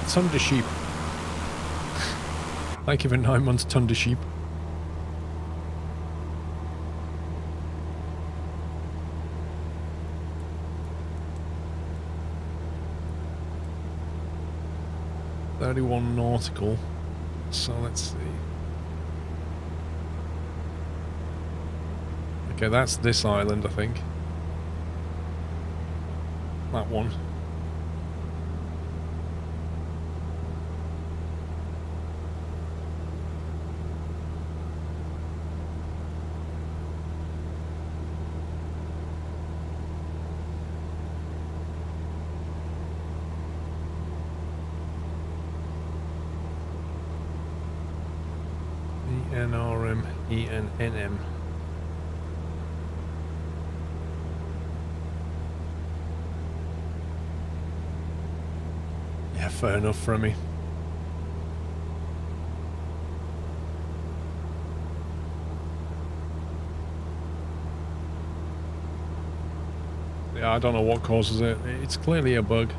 Thunder Sheep. Thank you for 9 months, Thunder Sheep. $31 nautical. So let's see. Okay, that's this island, I think. That one. ENRM, ENNM. Yeah, fair enough for me. Yeah, I don't know what causes it. It's clearly a bug.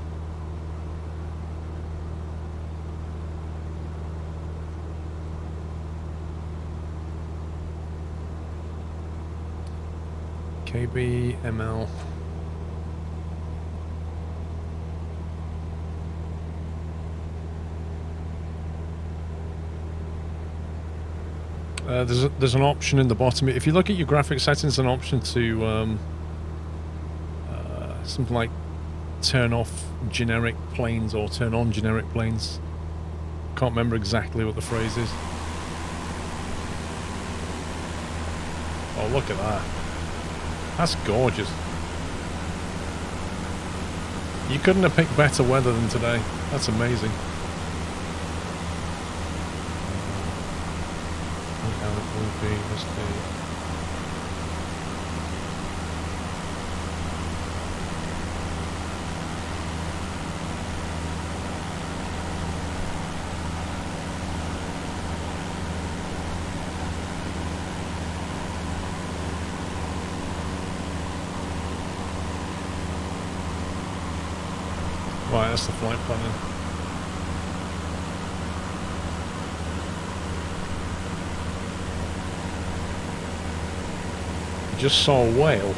KBML. There's an option in the bottom. If you look at your graphic settings, an option to something like turn off generic planes or turn on generic planes. Can't remember exactly what the phrase is. Oh, look at that. That's gorgeous. You couldn't have picked better weather than today. That's amazing. How it will be this day. Right, that's the flight planning. Just saw a whale.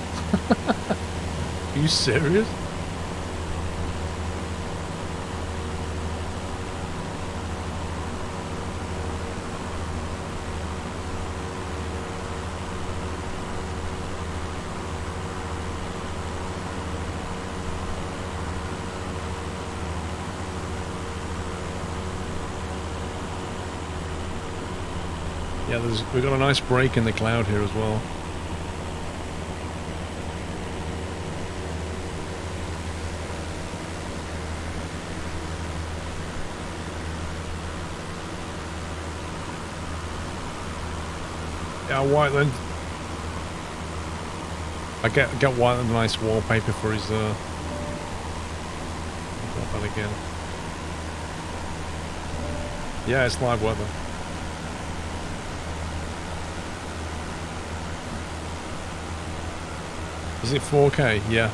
Are you serious? Yeah, we've got a nice break in the cloud here as well. Yeah, Whiteland. I get Whiteland a nice wallpaper for his got that again. Yeah, it's live weather. Is it 4K? Yeah.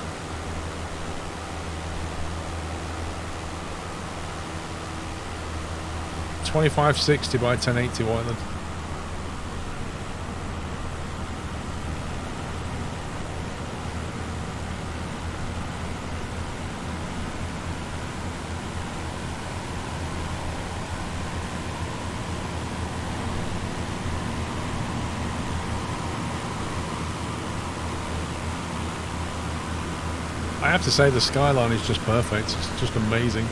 $2560 by 1080 Whiteland. I have to say the skyline is just perfect. It's just amazing.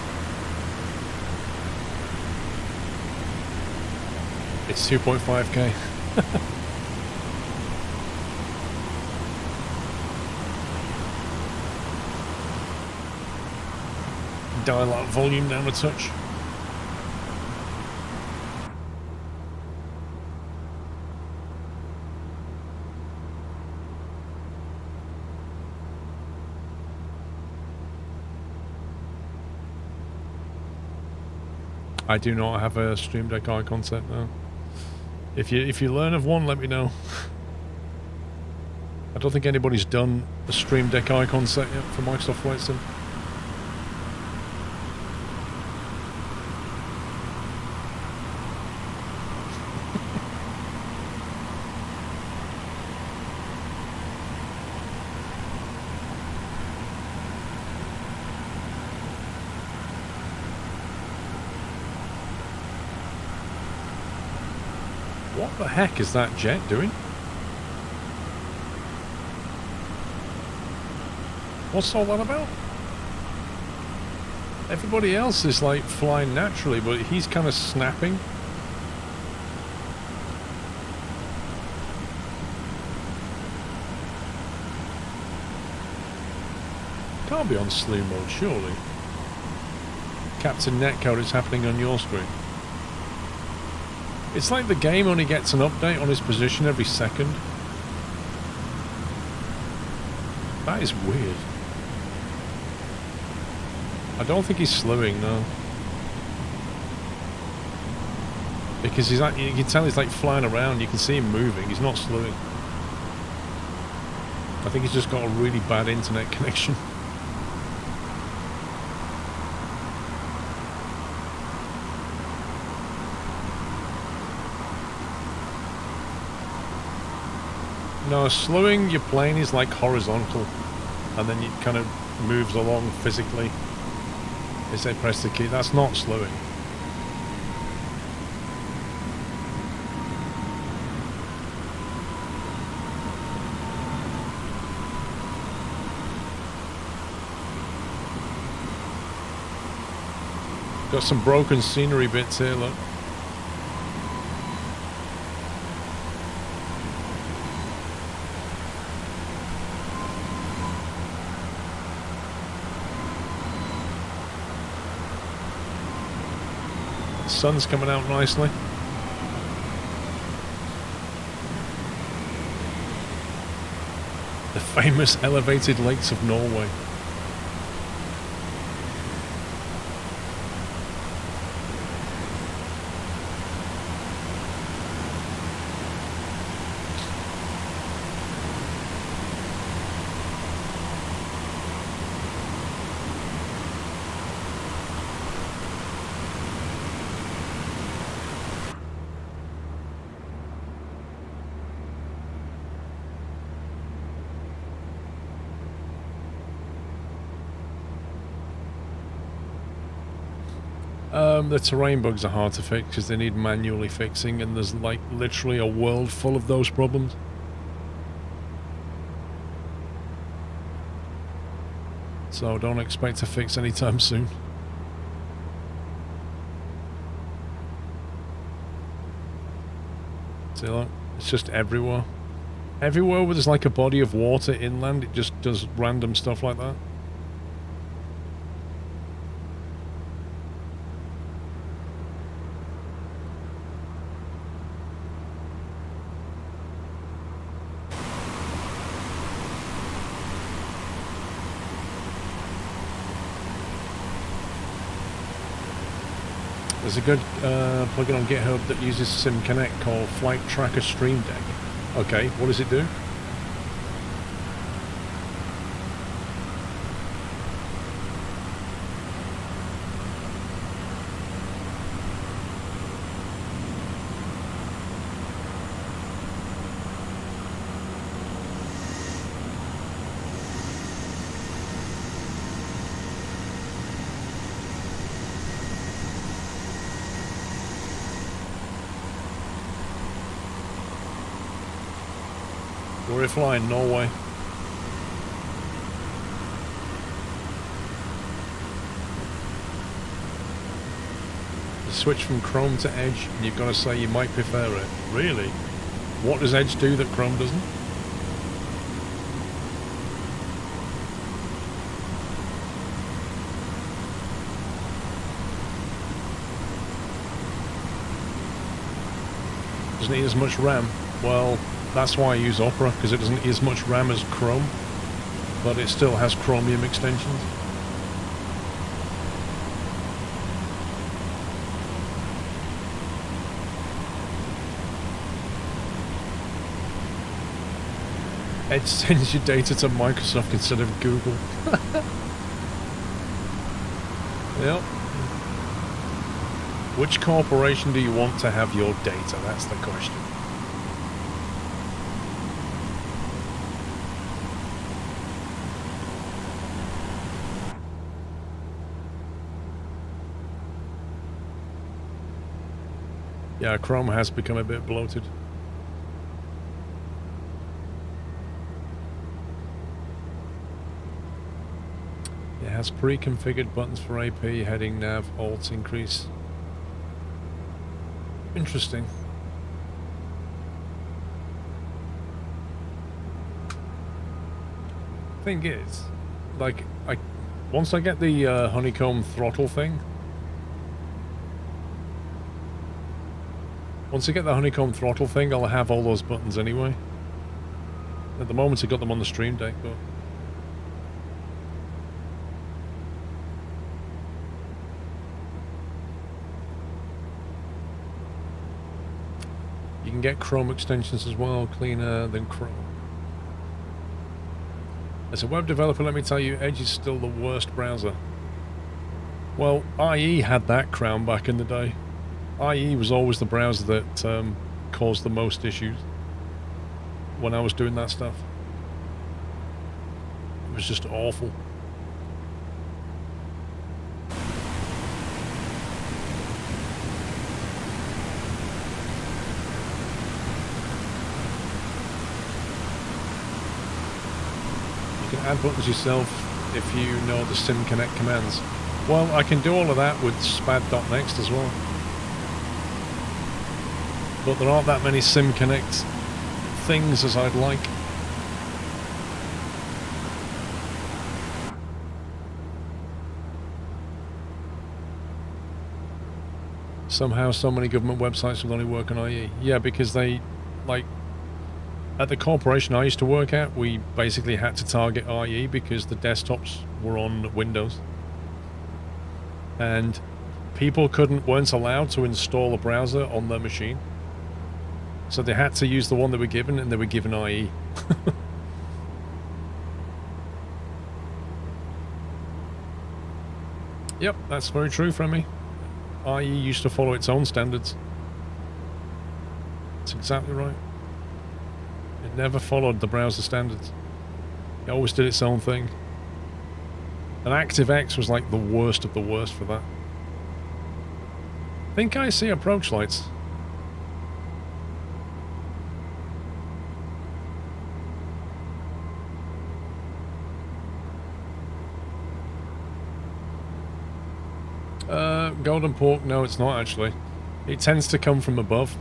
It's 2.5K. Dial that volume down a touch. I do not have a Stream Deck icon set now. If you learn of one, let me know. I don't think anybody's done a Stream Deck icon set yet for Microsoft Flight Sim. What the heck is that jet doing? What's all that about? Everybody else is like flying naturally, but he's kind of snapping. Can't be on slew mode, surely. Captain Netcode, it's happening on your screen. It's like the game only gets an update on his position every second. That is weird. I don't think he's slewing, no. Because he's like, you can tell he's like flying around, you can see him moving, he's not slewing. I think he's just got a really bad internet connection. No, slowing your plane is like horizontal, and then it kind of moves along physically as they press the key. That's not slowing. Got some broken scenery bits here, look. Sun's coming out nicely. The famous elevated lakes of Norway. The terrain bugs are hard to fix because they need manually fixing, and there's like literally a world full of those problems. So don't expect to fix anytime soon. See, look, it's just everywhere. Everywhere where there's like a body of water inland, it just does random stuff like that. There's a good plugin on GitHub that uses SimConnect called Flight Tracker Stream Deck. Okay, what does it do? We're flying Norway. You switch from Chrome to Edge, and you've got to say you might prefer it. Really? What does Edge do that Chrome doesn't? Doesn't need as much RAM. Well, that's why I use Opera, because it doesn't need as much RAM as Chrome, but it still has Chromium extensions. Edge sends your data to Microsoft instead of Google. Yep. Which corporation do you want to have your data? That's the question. Yeah, Chrome has become a bit bloated. It has pre-configured buttons for AP, heading, nav, alt, increase. Interesting. Thing is, like, once I get the honeycomb throttle thing, I'll have all those buttons anyway. At the moment, I got them on the Stream Deck, but you can get Chrome extensions as well, cleaner than Chrome. As a web developer, let me tell you, Edge is still the worst browser. Well, IE had that crown back in the day. IE was always the browser that caused the most issues when I was doing that stuff. It was just awful. You can add buttons yourself if you know the SimConnect commands. Well, I can do all of that with spad.next as well. But there aren't that many SimConnect things as I'd like. Somehow so many government websites will only work on IE. Yeah, because they, like, at the corporation I used to work at, we basically had to target IE because the desktops were on Windows. And people weren't allowed to install a browser on their machine. So they had to use the one they were given, and they were given IE. Yep, that's very true, Fremy. IE used to follow its own standards. That's exactly right. It never followed the browser standards. It always did its own thing. And ActiveX was like the worst of the worst for that. I think I see approach lights. Golden pork, no, it's not actually. It tends to come from above.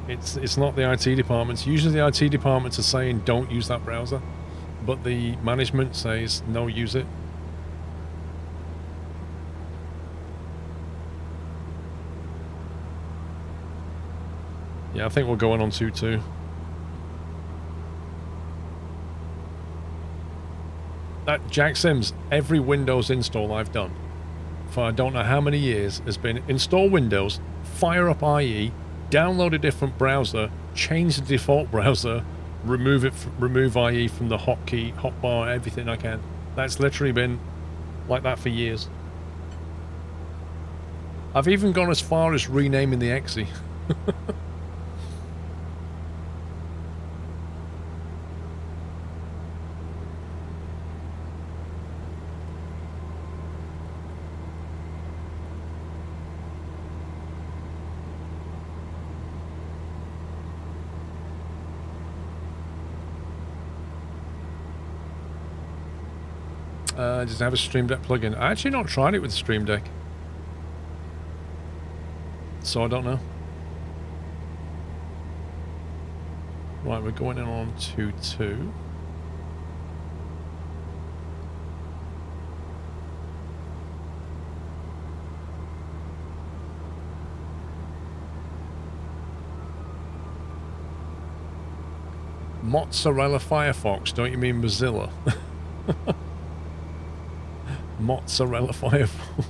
It's not the IT departments. Usually the IT departments are saying don't use that browser, but the management says no, use it. Yeah, I think we're going on 2.2. That Jack Sims, every Windows install I've done for I don't know how many years has been install Windows, fire up IE, download a different browser, change the default browser, remove IE from the hotkey, hotbar, everything I can. That's literally been like that for years. I've even gone as far as renaming the exe. Does it have a Stream Deck plugin? I actually not tried it with Stream Deck, so I don't know. Right, we're going in on 2.2. Mozzarella Firefox, don't you mean Mozilla? Mozzarella Firefox.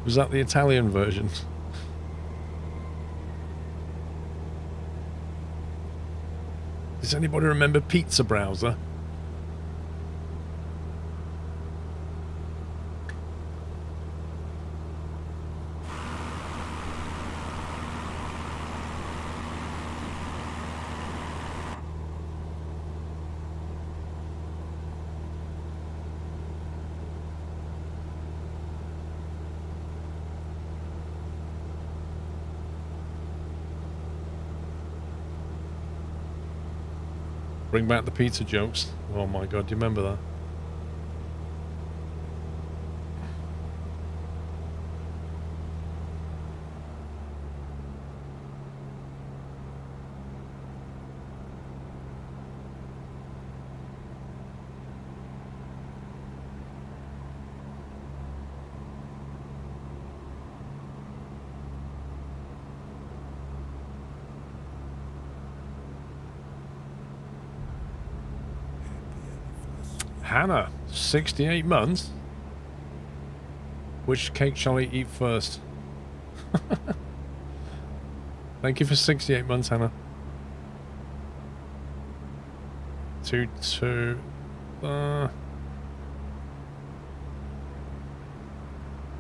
Was that the Italian version? Does anybody remember Pizza Browser? Bring back the pizza jokes. Oh my god, do you remember that? Hannah, 68 months? Which cake shall I eat first? Thank you for 68 months, Hannah. 2.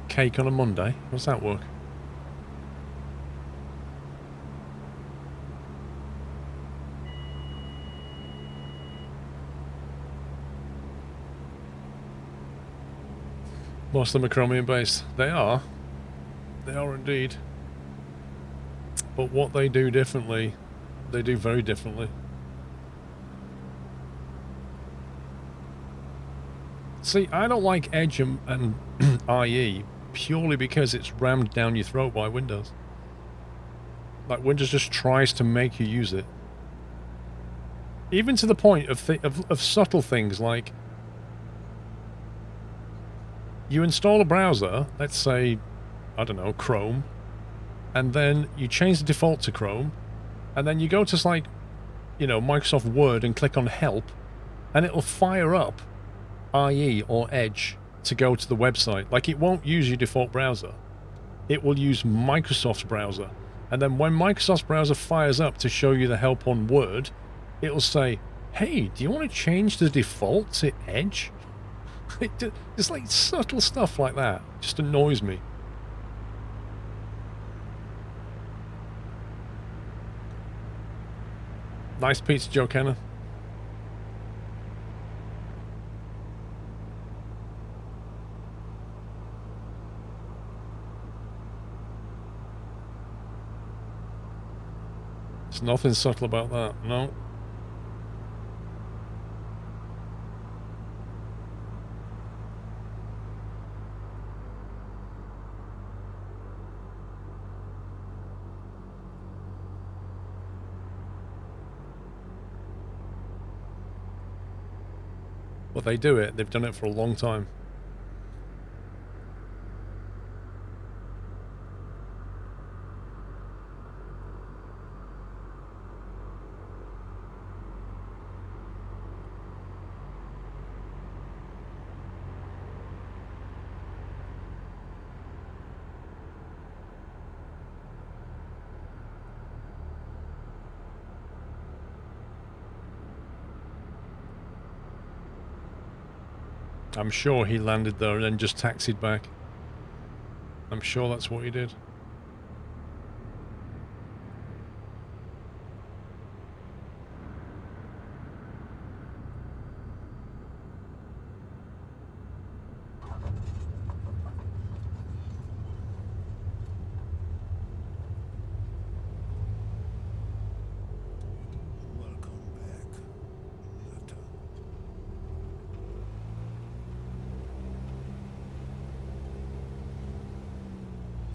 Cake on a Monday? How's that work? Most of them are chromium based. They are. They are indeed. But what they do differently, they do very differently. See, I don't like Edge and IE purely because it's rammed down your throat by Windows. Like, Windows just tries to make you use it. Even to the point of subtle things like you install a browser, let's say, I don't know, Chrome, and then you change the default to Chrome, and then you go to, like, you know, Microsoft Word and click on Help, and it'll fire up IE or Edge to go to the website. Like, it won't use your default browser. It will use Microsoft's browser. And then when Microsoft's browser fires up to show you the help on Word, it'll say, hey, do you want to change the default to Edge? It's like subtle stuff like that. It just annoys me. Nice pizza, Joe Kenneth. There's nothing subtle about that, no. Well, they do it. They've done it for a long time. I'm sure he landed there and then just taxied back. I'm sure that's what he did.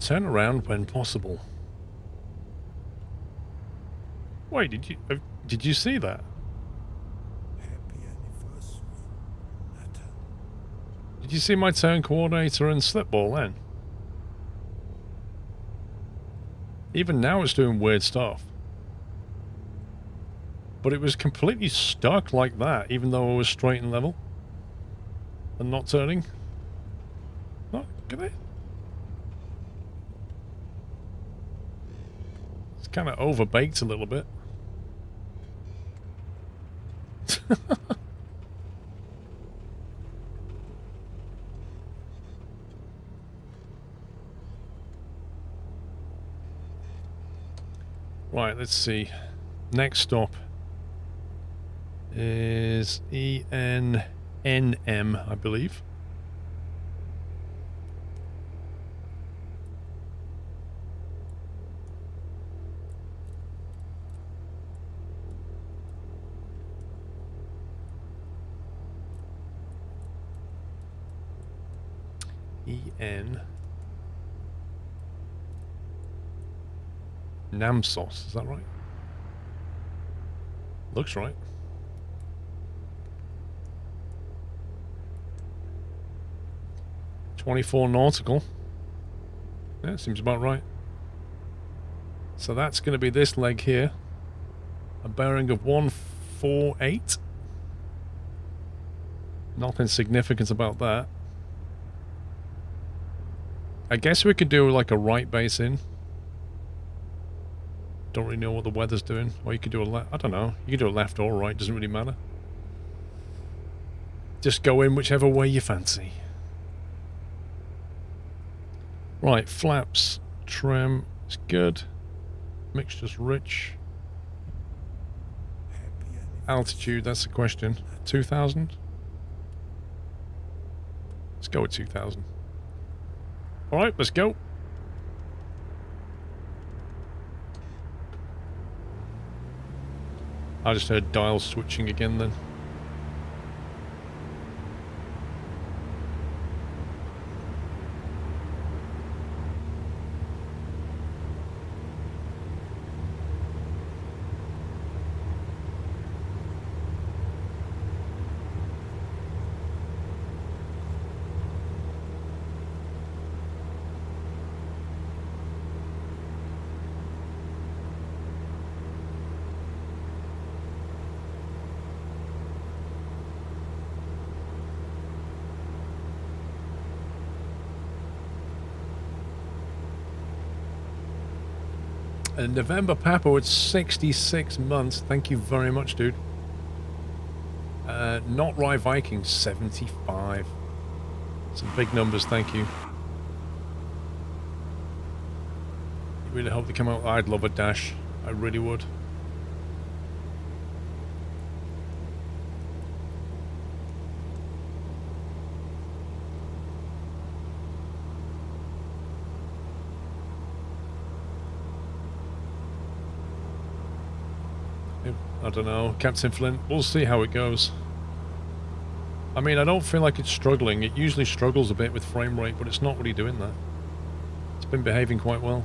Turn around when possible. Wait, did you see that? Happy anniversary, Nata. Did you see my turn coordinator and slip ball then? Even now it's doing weird stuff. But it was completely stuck like that, even though I was straight and level. And not turning. Look at it. It's kind of overbaked a little bit. Right, let's see. Next stop is ENNM, I believe. E-N. Namsos, is that right? Looks right. .24 nautical. Yeah, seems about right. So that's going to be this leg here. A bearing of 148. Nothing significant about that. I guess we could do like a right base in. Don't really know what the weather's doing. Or you could do a left. I don't know. You could do a left or right. Doesn't really matter. Just go in whichever way you fancy. Right, flaps, trim, it's good. Mixture's rich. Altitude, that's the question. 2,000? Let's go with 2,000. Alright, let's go. I just heard dial switching again then. And November Papa with 66 months. Thank you very much, dude. Not Rye Viking, 75. Some big numbers, thank you. Really hope they come out. I'd love a dash. I really would. I don't know, Captain Flint, we'll see how it goes. I mean, I don't feel like it's struggling. It usually struggles a bit with frame rate, but it's not really doing that. It's been behaving quite well.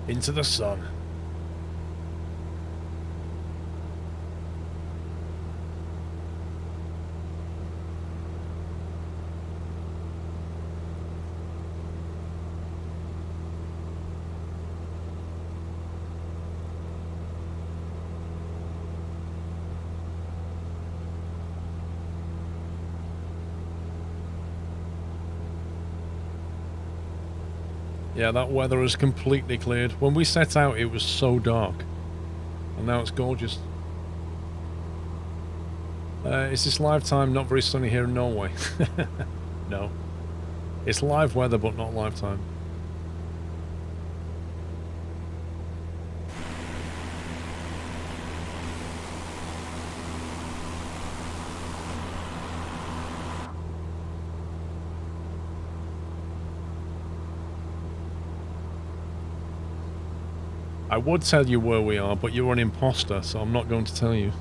Into the sun. Yeah, that weather has completely cleared. When we set out, it was so dark. And now it's gorgeous. Is this live time? Not very sunny here in Norway. No. It's live weather, but not live time. I would tell you where we are, but you're an imposter, so I'm not going to tell you.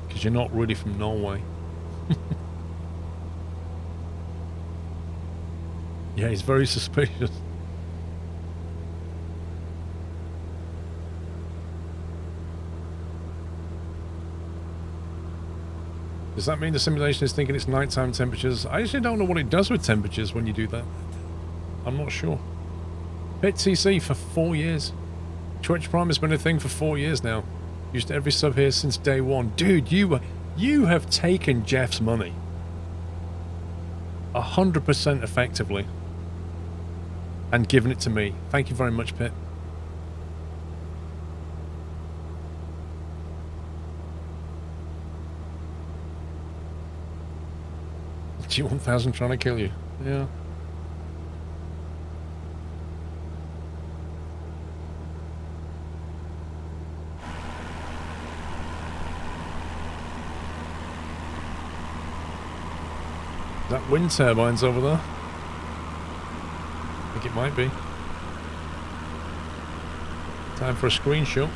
Because you're not really from Norway. Yeah, he's very suspicious. Does that mean the simulation is thinking it's nighttime temperatures? I actually don't know what it does with temperatures when you do that. I'm not sure. Pit TC for 4 years. Twitch Prime has been a thing for 4 years now. Used every sub here since day one. Dude, you have taken Jeff's money. 100% effectively. And given it to me. Thank you very much, Pit. G1000 trying to kill you. Yeah. That wind turbine's over there. I think it might be. Time for a screenshot.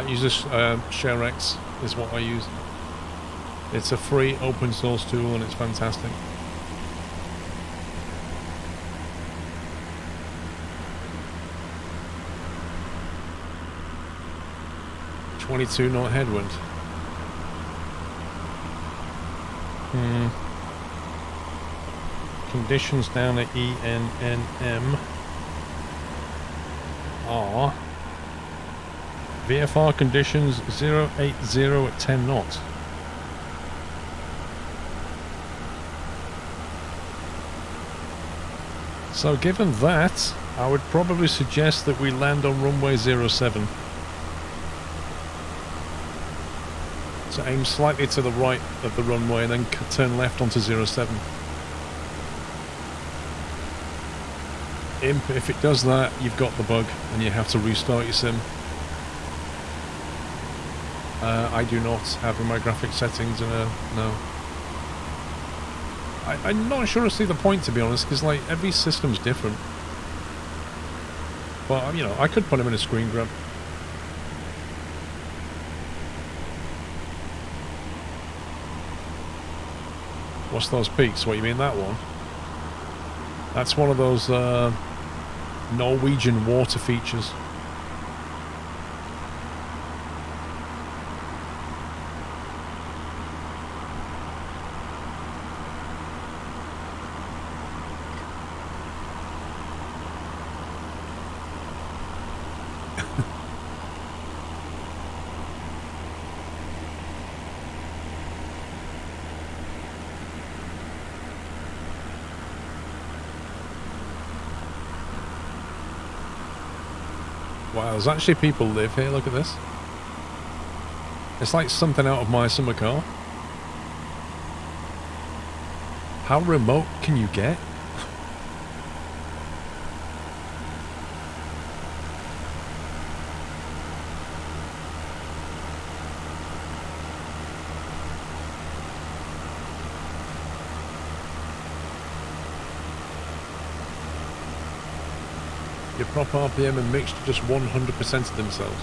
Use this ShareX is what I use. It's a free open source tool and it's fantastic. .22 knot headwind. Conditions down at ENNM are VFR conditions 080 at 10 knots. So given that, I would probably suggest that we land on runway 07. So aim slightly to the right of the runway and then turn left onto 07. Imp, if it does that, you've got the bug and you have to restart your sim. I do not have in my graphics settings no. I'm not sure I see the point, to be honest, because like every system's different. But you know, I could put him in a screen grab. What's those peaks? What, you mean that one? That's one of those Norwegian water features. Wow, there's actually people live here, look at this. It's like something out of my summer car. How remote can you get? Your prop RPM and mixture just 100% of themselves.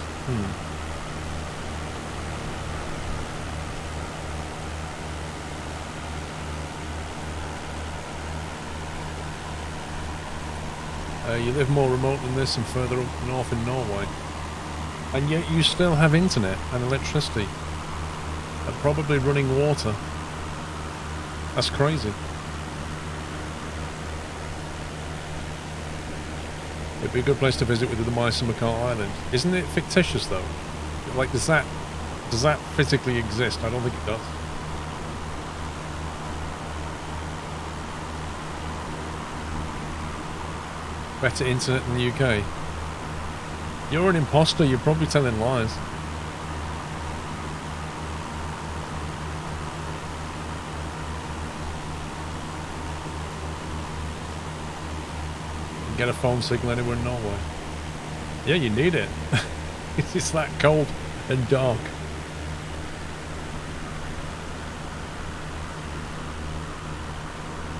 You live more remote than this and further up north in Norway. And yet you still have internet and electricity. And probably running water. That's crazy. It'd be a good place to visit with the Mysimacart Island. Isn't it fictitious though? Like, does that physically exist? I don't think it does. Better internet in the UK. You're an imposter, you're probably telling lies. Get a phone signal anywhere in Norway. Yeah, you need it. It's that cold and dark.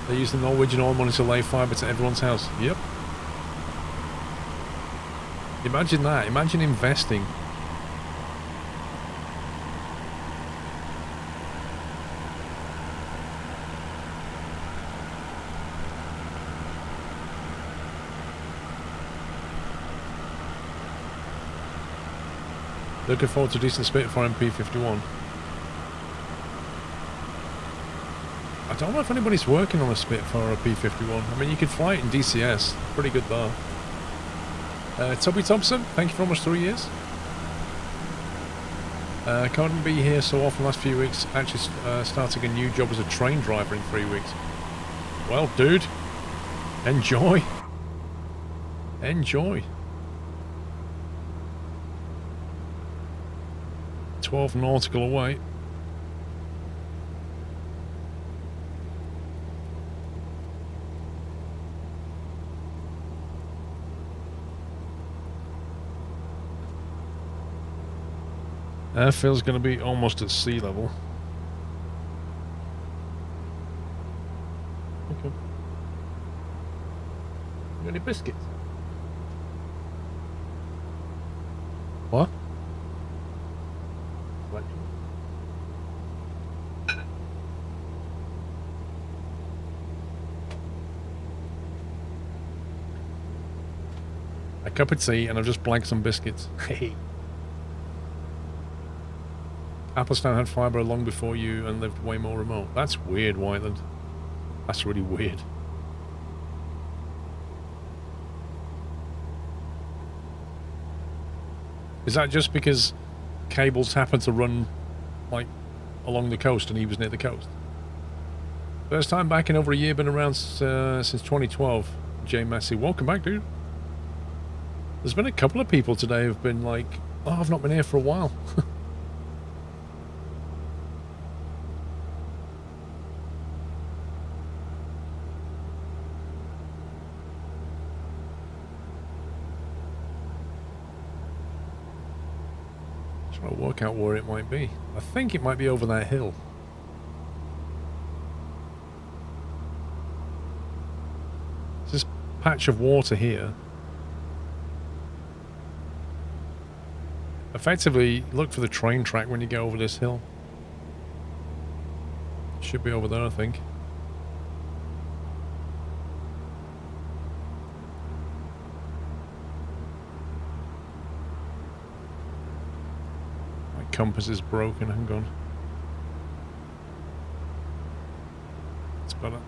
They use the Norwegian oil money to lay fibre to everyone's house. Yep. Imagine that. Imagine investing. Looking forward to a decent Spitfire MP51. I don't know if anybody's working on a Spitfire or a P-51. I mean, you could fly it in DCS. Pretty good though. Toby Thompson, thank you for almost 3 years. Can't be here so often the last few weeks. Actually starting a new job as a train driver in 3 weeks. Well, dude, enjoy. Enjoy. 12 nautical away. Airfield's going to be almost at sea level. Okay. You got any biscuits? What? A cup of tea, and I've just blanked some biscuits. Hey. Applestown had fibre long before you and lived way more remote. That's weird, Whiteland. That's really weird. Is that just because cables happen to run, like, along the coast and he was near the coast? First time back in over a year, been around since 2012. Jay Massey, welcome back, dude. There's been a couple of people today who've been like, oh, I've not been here for a while. Trying to work out where it might be. I think it might be over that hill. There's this patch of water here. Effectively, look for the train track when you go over this hill. Should be over there, I think. My compass is broken, hang on. It's better.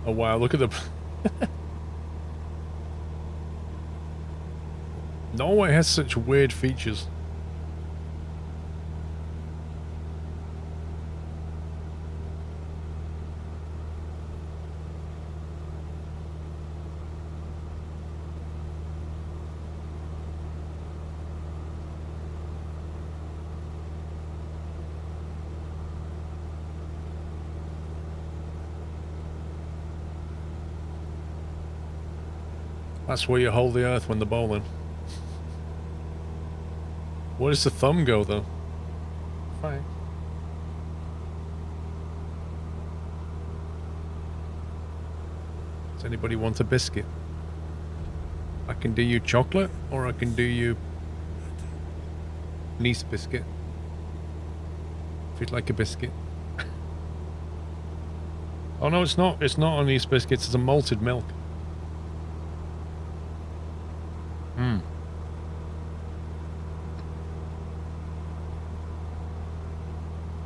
Oh wow, look at the... Norway has such weird features. That's where you hold the earth when they're bowling. Where does the thumb go, though? Fine. Does anybody want a biscuit? I can do you chocolate, or I can do you niece biscuit. If you'd like a biscuit. Oh no, it's not. It's not a niece biscuit. It's a malted milk.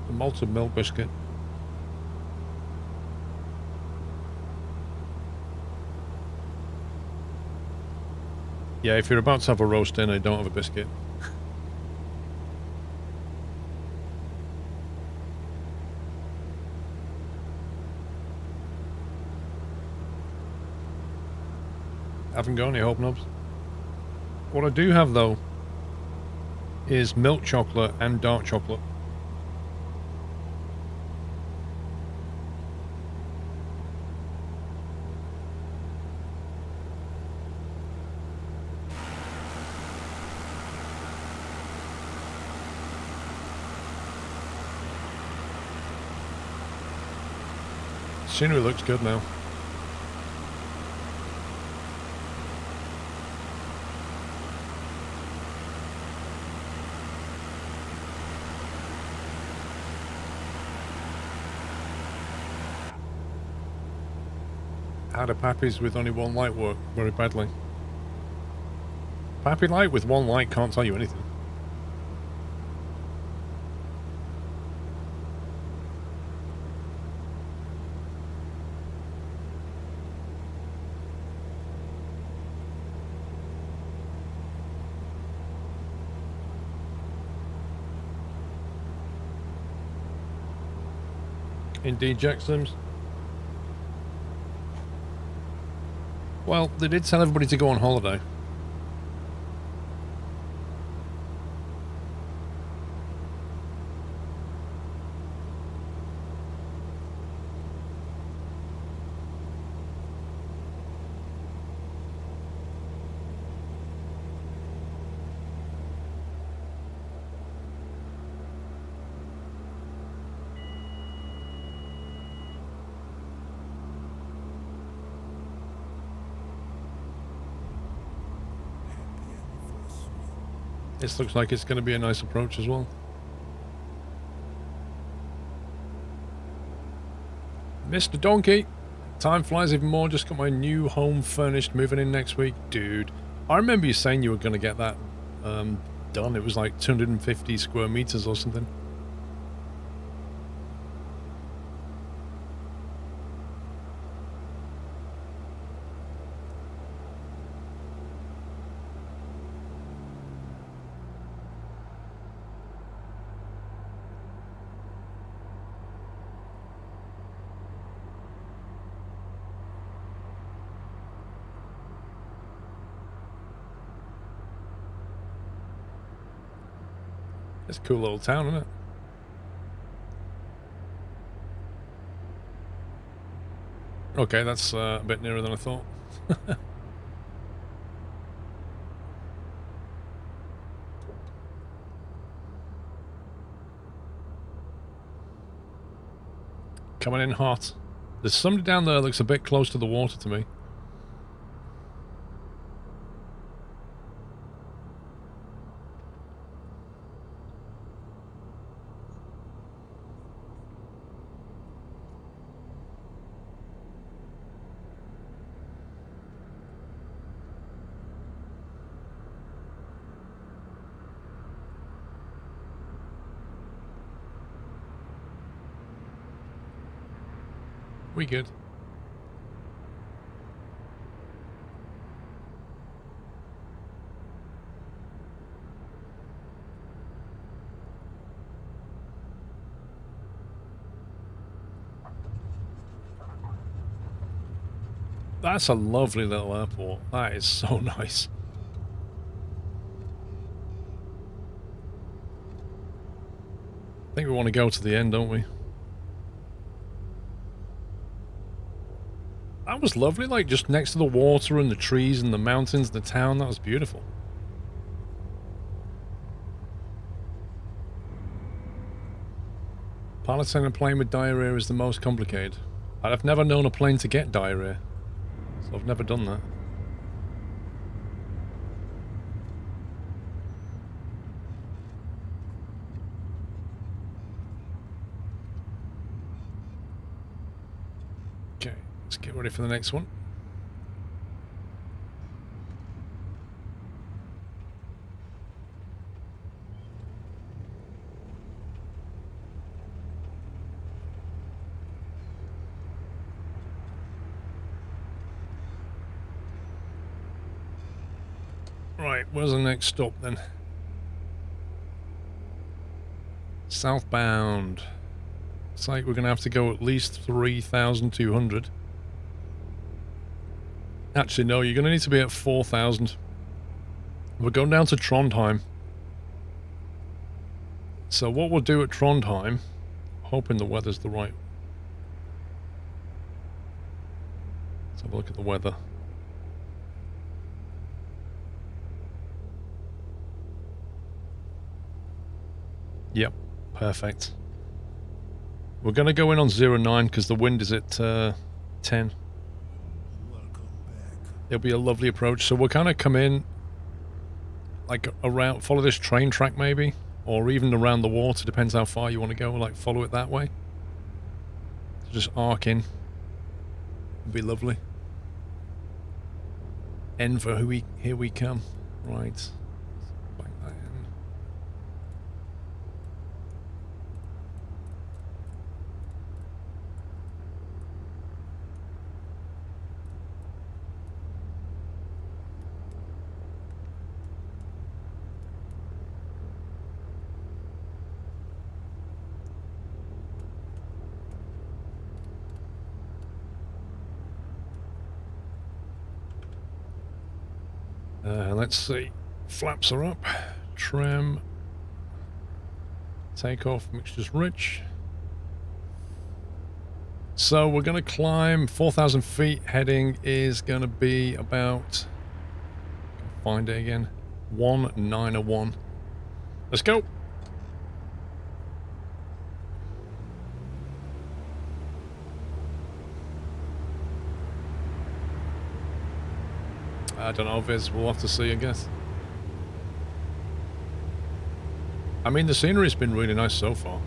A malted milk biscuit. Yeah, if you're about to have a roast dinner, don't have a biscuit. Haven't got any hope knobs. What I do have, though, is milk chocolate and dark chocolate. Scenery looks good now. How do Pappies with only one light work very badly? Pappy light with one light can't tell you anything. Indeed, Jack Sims. Well, they did tell everybody to go on holiday. This looks like it's going to be a nice approach as well. Mr. Donkey, time flies even more. Just got my new home furnished, moving in next week. Dude, I remember you saying you were going to get that done. It was like 250 square meters or something. It's a cool little town, isn't it? Okay, that's a bit nearer than I thought. Coming in hot. There's somebody down there that looks a bit close to the water to me. We good. That's a lovely little airport. That is so nice. I think we want to go to the end, don't we? That was lovely, like just next to the water and the trees and the mountains, the town. That was beautiful. Piloting a plane with diarrhea is the most complicated. I've never known a plane to get diarrhea, so I've never done that. Okay, let's get ready for the next one. Right, where's the next stop then? Southbound. It's like we're going to have to go at least 3,200. Actually, no, you're going to need to be at 4,000. We're going down to Trondheim. So what we'll do at Trondheim, hoping the weather's the right. Let's have a look at the weather. Yep, perfect. We're going to go in on 09 because the wind is at 10. It'll be a lovely approach. So we'll kind of come in like around, follow this train track maybe, or even around the water, depends how far you want to go, like follow it that way. So just arc in. It'll be lovely. Enver, here we come. Right. Bang that in. Let's see. Flaps are up. Trim. Takeoff. Mixture's rich. So we're going to climb 4,000 feet. Heading is going to be about... Find it again. 191. Let's go. I don't know, Viz. We'll have to see, I guess. I mean, the scenery's been really nice so far.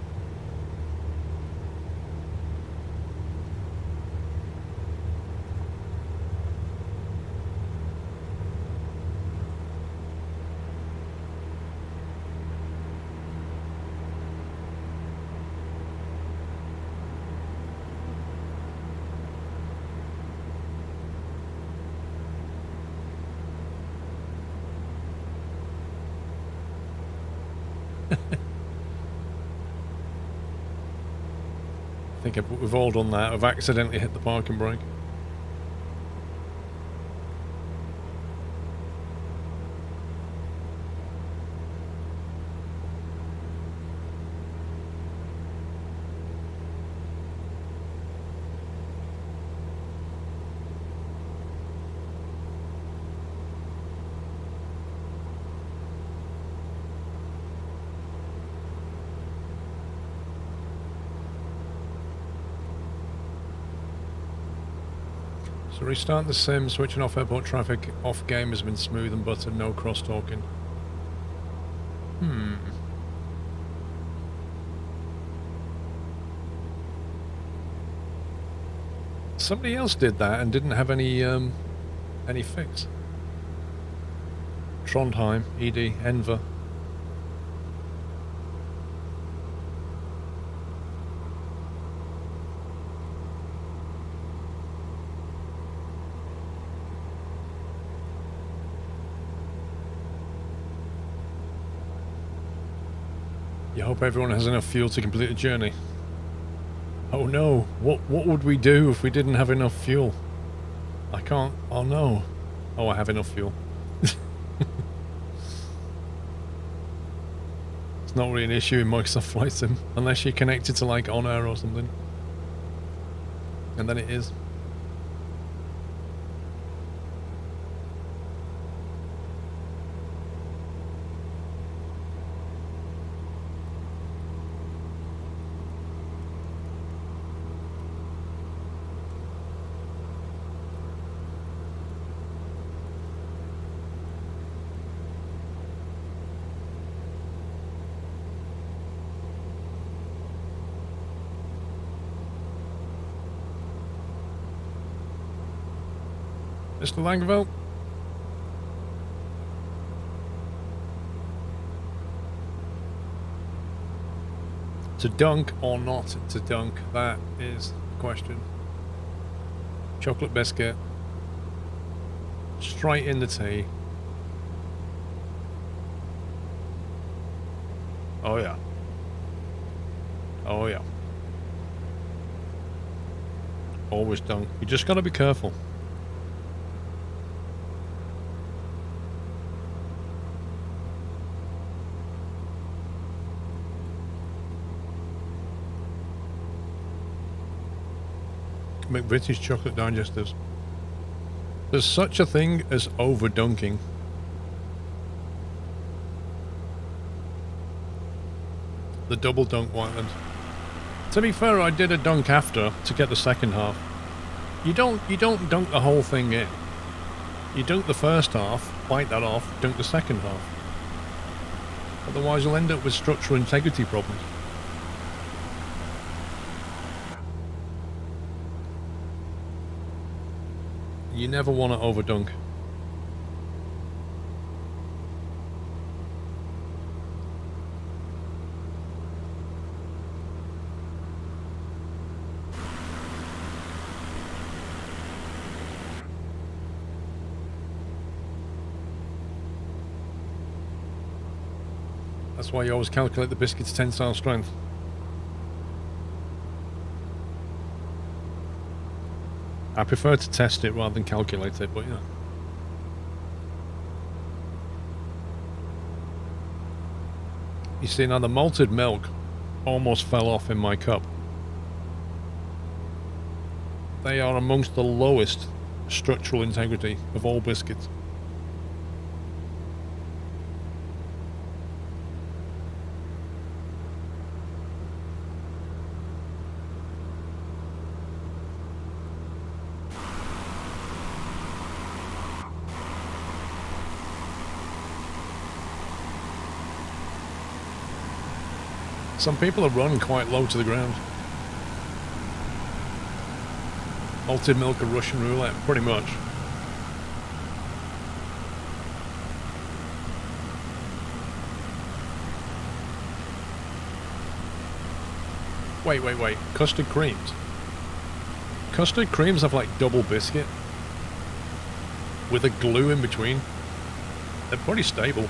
I think we've all done that. I've accidentally hit the parking brake. So restart the sim, switching off airport traffic, off game has been smooth and buttered, no cross-talking. Somebody else did that and didn't have any fix. Trondheim, ED, Enver. You hope everyone has enough fuel to complete the journey. Oh no, what would we do if we didn't have enough fuel? I can't, oh no. Oh, I have enough fuel. It's not really an issue in Microsoft Flight Sim, unless you're connected to like On Air or something. And then it is. Mr. Langeveld? To dunk or not to dunk, that is the question. Chocolate biscuit. Straight in the tea. Oh yeah. Oh yeah. Always dunk. You just gotta be careful. McVitie's chocolate digestives. There's such a thing as over dunking. The double dunk Whiteland. To be fair, I did a dunk after to get the second half. You don't dunk the whole thing in. You dunk the first half, bite that off, dunk the second half. Otherwise you'll end up with structural integrity problems. You never want to overdunk. That's why you always calculate the biscuit's tensile strength. I prefer to test it rather than calculate it, but yeah. You see, now the malted milk almost fell off in my cup. They are amongst the lowest structural integrity of all biscuits. Some people are running quite low to the ground. Malted milk or Russian roulette, pretty much. Wait. Custard creams. Custard creams have like double biscuit with a glue in between. They're pretty stable.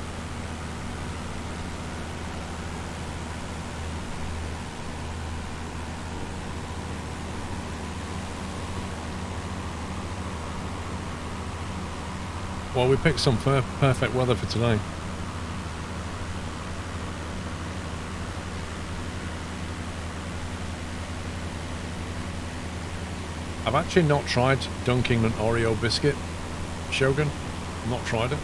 Well, we picked some perfect weather for today. I've actually not tried dunking an Oreo biscuit, Shogun. Not tried it.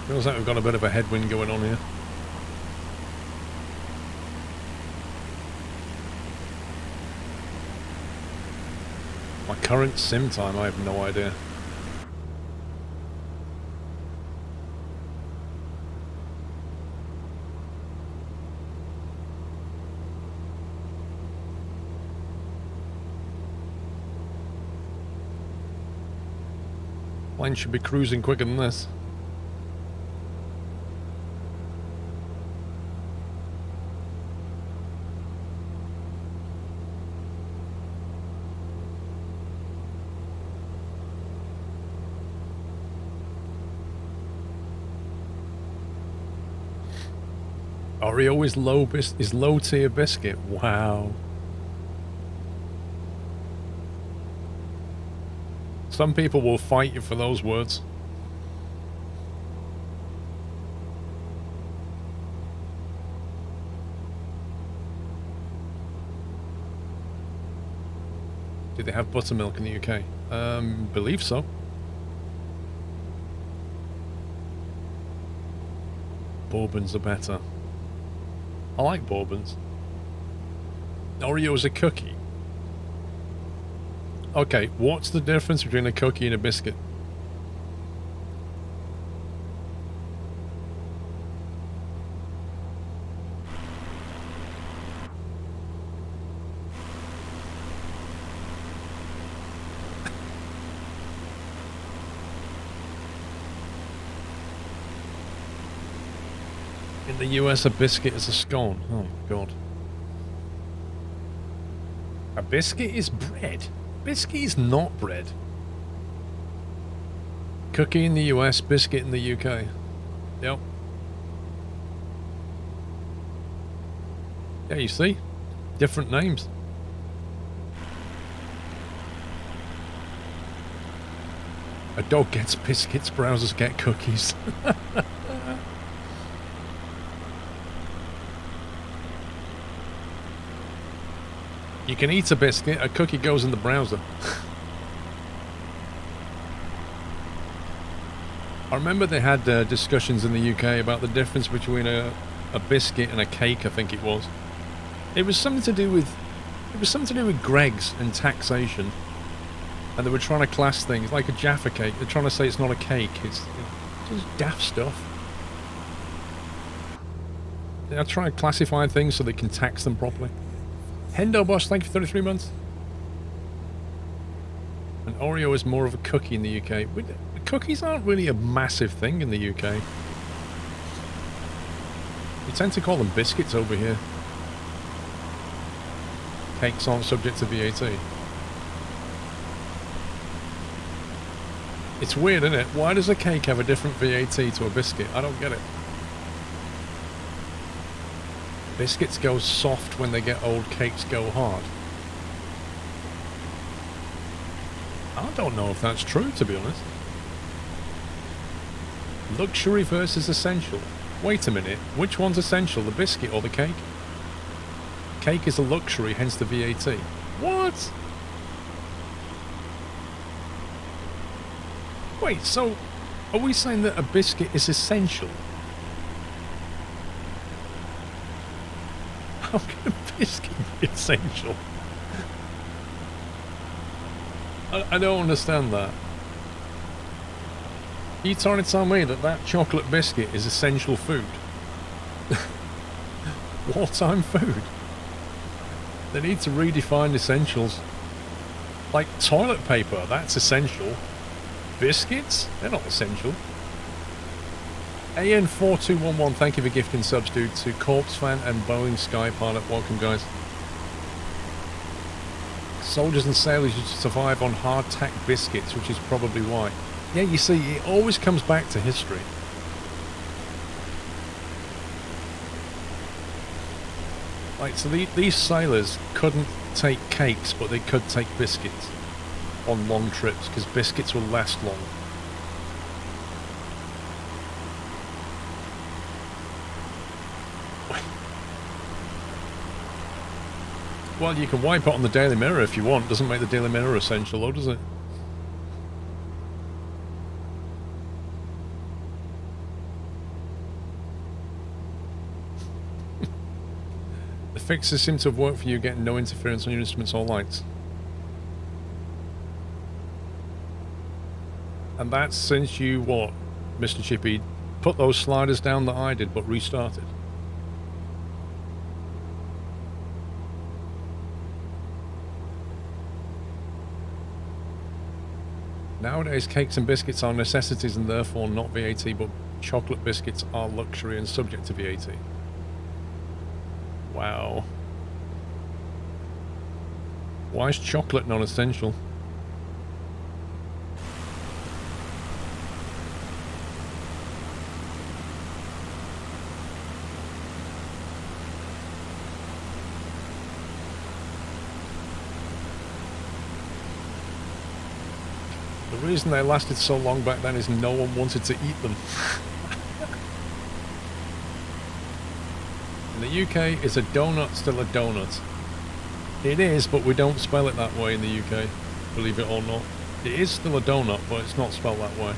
Feels like we've got a bit of a headwind going on here. My current sim time, I have no idea. Plane should be cruising quicker than this. Oreo is low tier biscuit. Wow. Some people will fight you for those words. Do they have buttermilk in the UK? Believe so. Bourbons are better. I like bourbons. Oreo is a cookie. Okay, what's the difference between a cookie and a biscuit? In the US, a biscuit is a scone. Oh, God. A biscuit is bread. Biscuit is not bread. Cookie in the US, biscuit in the UK. Yep. Yeah, you see? Different names. A dog gets biscuits, browsers get cookies. You can eat a biscuit, a cookie goes in the browser. I remember they had discussions in the UK about the difference between a biscuit and a cake, I think it was. It was something to do with Greggs and taxation. And they were trying to class things like a Jaffa cake. They're trying to say it's not a cake. It's just daft stuff. They're trying to classify things so they can tax them properly. Hendo Boss, thank you for 33 months. An Oreo is more of a cookie in the UK. cookies aren't really a massive thing in the UK. We tend to call them biscuits over here. Cakes aren't subject to VAT. It's weird, isn't it? Why does a cake have a different VAT to a biscuit? I don't get it. Biscuits go soft when they get old, cakes go hard. I don't know if that's true, to be honest. Luxury versus essential. Wait a minute, which one's essential, the biscuit or the cake? Cake is a luxury, hence the VAT. What? Wait, so are we saying that a biscuit is essential? How can a biscuit be essential? I don't understand that. Are you trying to tell me that that chocolate biscuit is essential food? Wartime food? They need to redefine essentials. Like toilet paper, that's essential. Biscuits? They're not essential. AN4211, thank you for gifting subs, dude, to Corpse Fan and Boeing Sky Pilot. Welcome, guys. Soldiers and sailors used to survive on hardtack biscuits, which is probably why. Yeah, you see, it always comes back to history. Like, so these sailors couldn't take cakes, but they could take biscuits on long trips, because biscuits will last long. Well, you can wipe it on the Daily Mirror if you want. Doesn't make the Daily Mirror essential, though, does it? The fixes seem to have worked for you, getting no interference on your instruments or lights. And that's since you, what, Mr. Chippy, put those sliders down that I did, but restarted. Nowadays, cakes and biscuits are necessities and therefore not VAT, but chocolate biscuits are luxury and subject to VAT. Wow. Why is chocolate non-essential? The reason they lasted so long back then is no one wanted to eat them. In the UK, is a donut still a donut? It is, but we don't spell it that way in the UK, believe it or not. It is still a donut, but it's not spelled that way.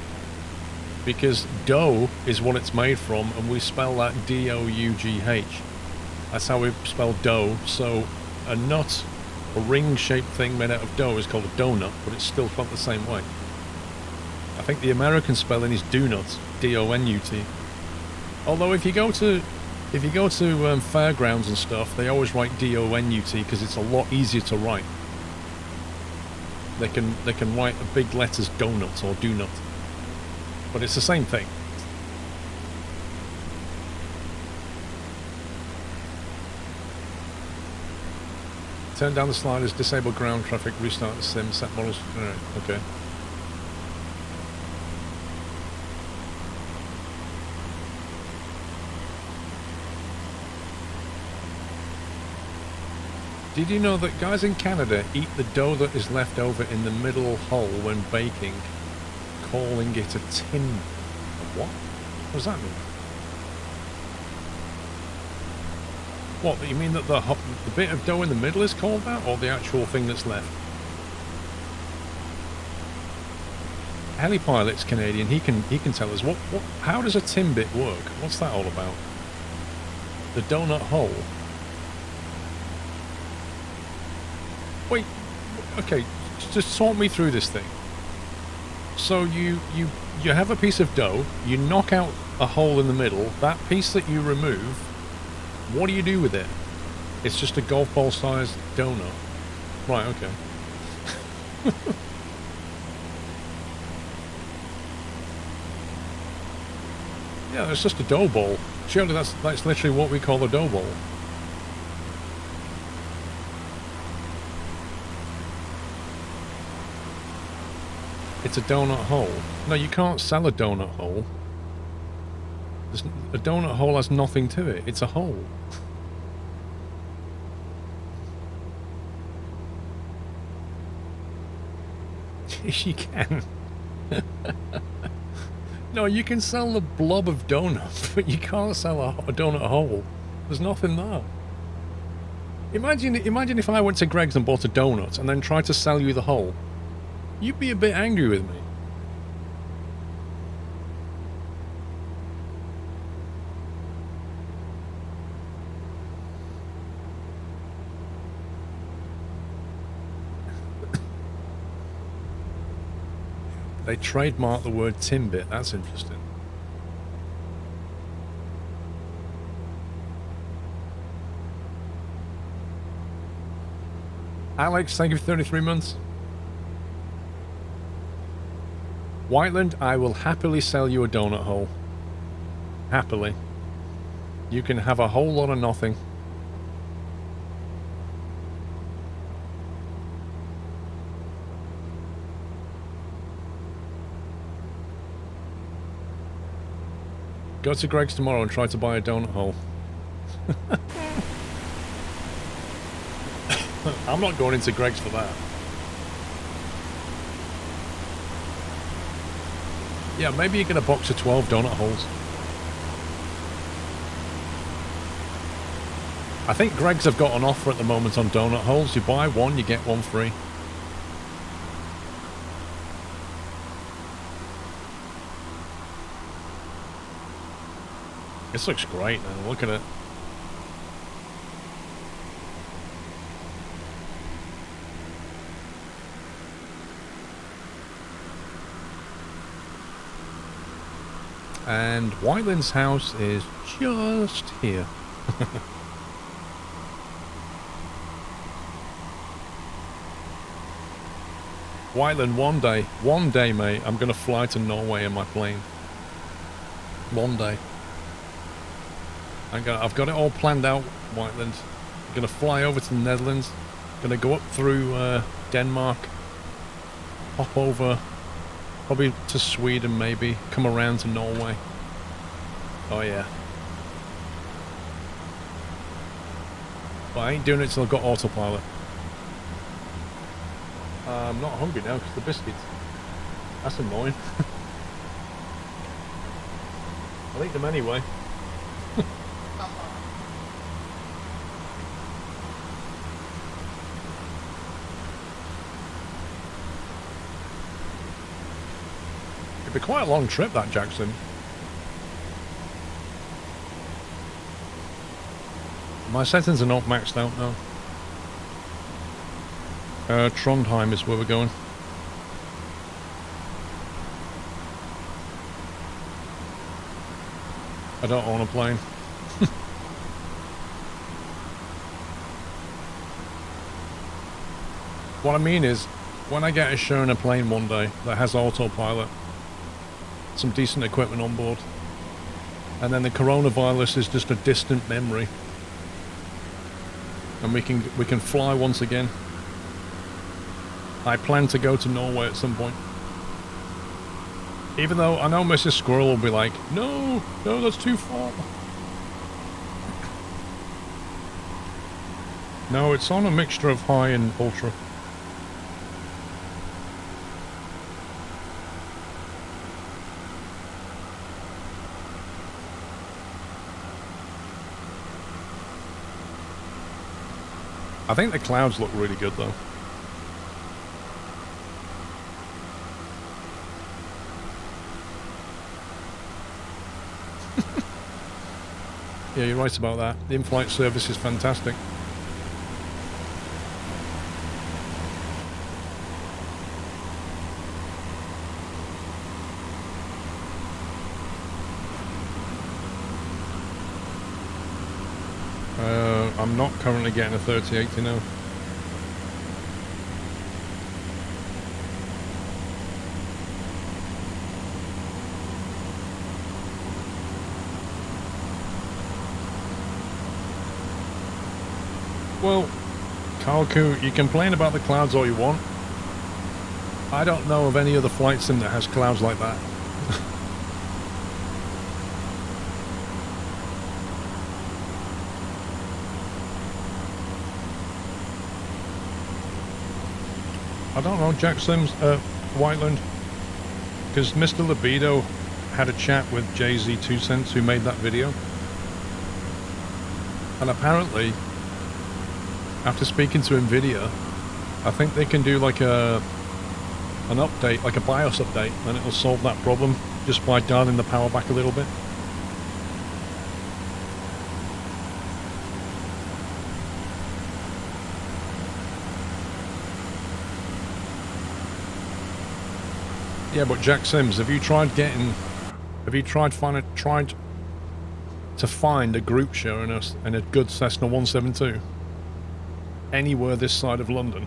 Because dough is what it's made from, and we spell that D-O-U-G-H. That's how we spell dough, so a nut, a ring-shaped thing made out of dough is called a donut, but it's still spelled the same way. I think the American spelling is donut, D-O-N-U-T. Although if you go to fairgrounds and stuff, they always write D-O-N-U-T because it's a lot easier to write. They can write the big letters donut or do nut, but it's the same thing. Turn down the sliders, disable ground traffic, restart the sim, set models. Alright, okay. Did you know that guys in Canada eat the dough that is left over in the middle hole when baking, calling it a tin? A what? What does that mean? What, you mean that the bit of dough in the middle is called that, or the actual thing that's left? Helipilot's Canadian, he can tell us. How does a tin bit work? What's that all about? The donut hole? Wait, okay, just talk me through this thing. So you have a piece of dough, you knock out a hole in the middle, that piece that you remove, what do you do with it? It's just a golf ball sized donut. Right, okay. Yeah, it's just a dough ball. Surely that's literally what we call a dough ball. It's a donut hole. No, you can't sell a donut hole. A donut hole has nothing to it. It's a hole. Yes, you can. No, you can sell the blob of donut, but you can't sell a donut hole. There's nothing there. Imagine if I went to Greg's and bought a donut and then tried to sell you the hole. You'd be a bit angry with me. They trademarked the word Timbit. That's interesting. Alex, thank you for 33 months. Whiteland, I will happily sell you a donut hole. Happily. You can have a whole lot of nothing. Go to Greg's tomorrow and try to buy a donut hole. I'm not going into Greg's for that. Yeah, maybe you get a box of 12 donut holes. I think Greg's have got an offer at the moment on donut holes. You buy one, you get one free. This looks great, man. Look at it. And Whiteland's house is just here. Whiteland, one day, mate, I'm going to fly to Norway in my plane. One day. I've got it all planned out, Whiteland. I'm going to fly over to the Netherlands. Going to go up through Denmark. Hop over. Probably to Sweden, maybe. Come around to Norway. Oh, yeah. But I ain't doing it till I've got autopilot. I'm not hungry now because the biscuits. That's annoying. I'll eat them anyway. It'd be quite a long trip, that, Jackson. My settings are not maxed out now. Trondheim is where we're going. I don't own a plane. What I mean is, when I get shown a plane one day that has autopilot, some decent equipment on board, and then the coronavirus is just a distant memory, and we can fly once again. I plan to go to Norway at some point. Even though I know Mrs. Squirrel will be like, no, that's too far. No, it's on a mixture of high and ultra. I think the clouds look really good though. Yeah, you're right about that. The in-flight service is fantastic. I'm not currently getting a 3080 now. Well, Kalku, you complain about the clouds all you want. I don't know of any other flight sim that has clouds like that. I don't know, Jack Sims, Whiteland, because Mr. Libido had a chat with JZ2 who made that video. And apparently, after speaking to NVIDIA, I think they can do like an update, like a BIOS update, and it'll solve that problem just by dialing the power back a little bit. Yeah, but Jack Sims, have you tried to find a group share in a good Cessna 172 anywhere this side of London?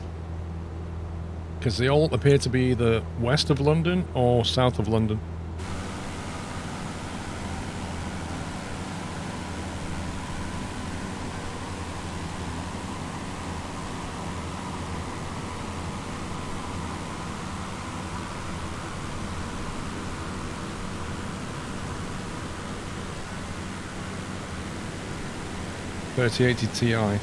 Because they all appear to be either west of London or south of London. .3080 Ti.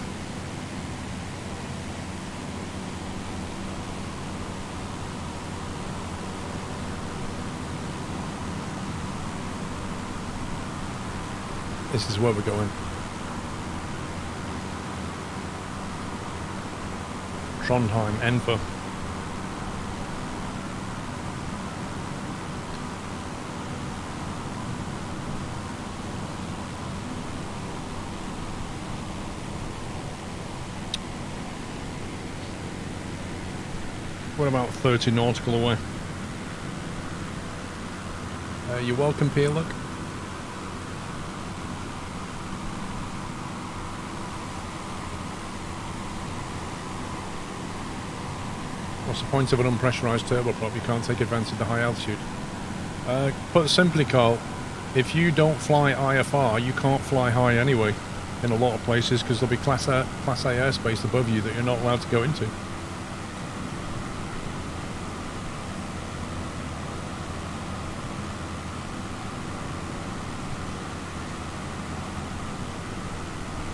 This is where we're going. Trondheim, Enfer. We're about 30 nautical away. You're welcome, Pierluck. What's the point of an unpressurized turboprop? You can't take advantage of the high altitude. Put simply, Carl, if you don't fly IFR, you can't fly high anyway in a lot of places because there'll be Class A airspace above you that you're not allowed to go into.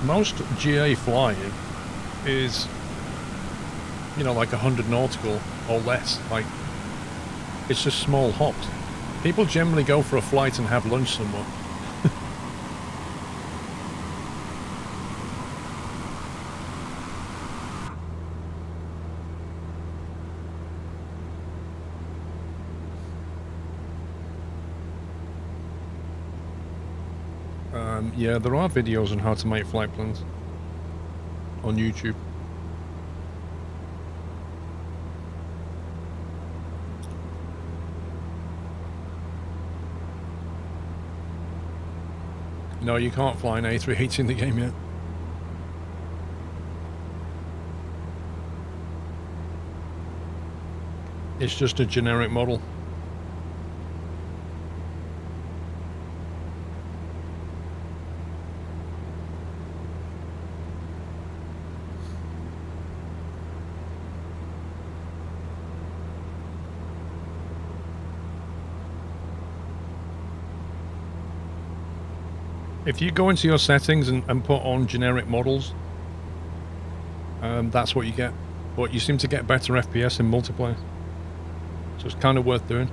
Most GA flying is, you know, like 100 nautical or less. Like, it's just small hops. People generally go for a flight and have lunch somewhere. Yeah, there are videos on how to make flight plans on YouTube. No, you can't fly an A380 in the game yet. It's just a generic model. If you go into your settings and put on generic models, that's what you get. But you seem to get better FPS in multiplayer. So it's kind of worth doing.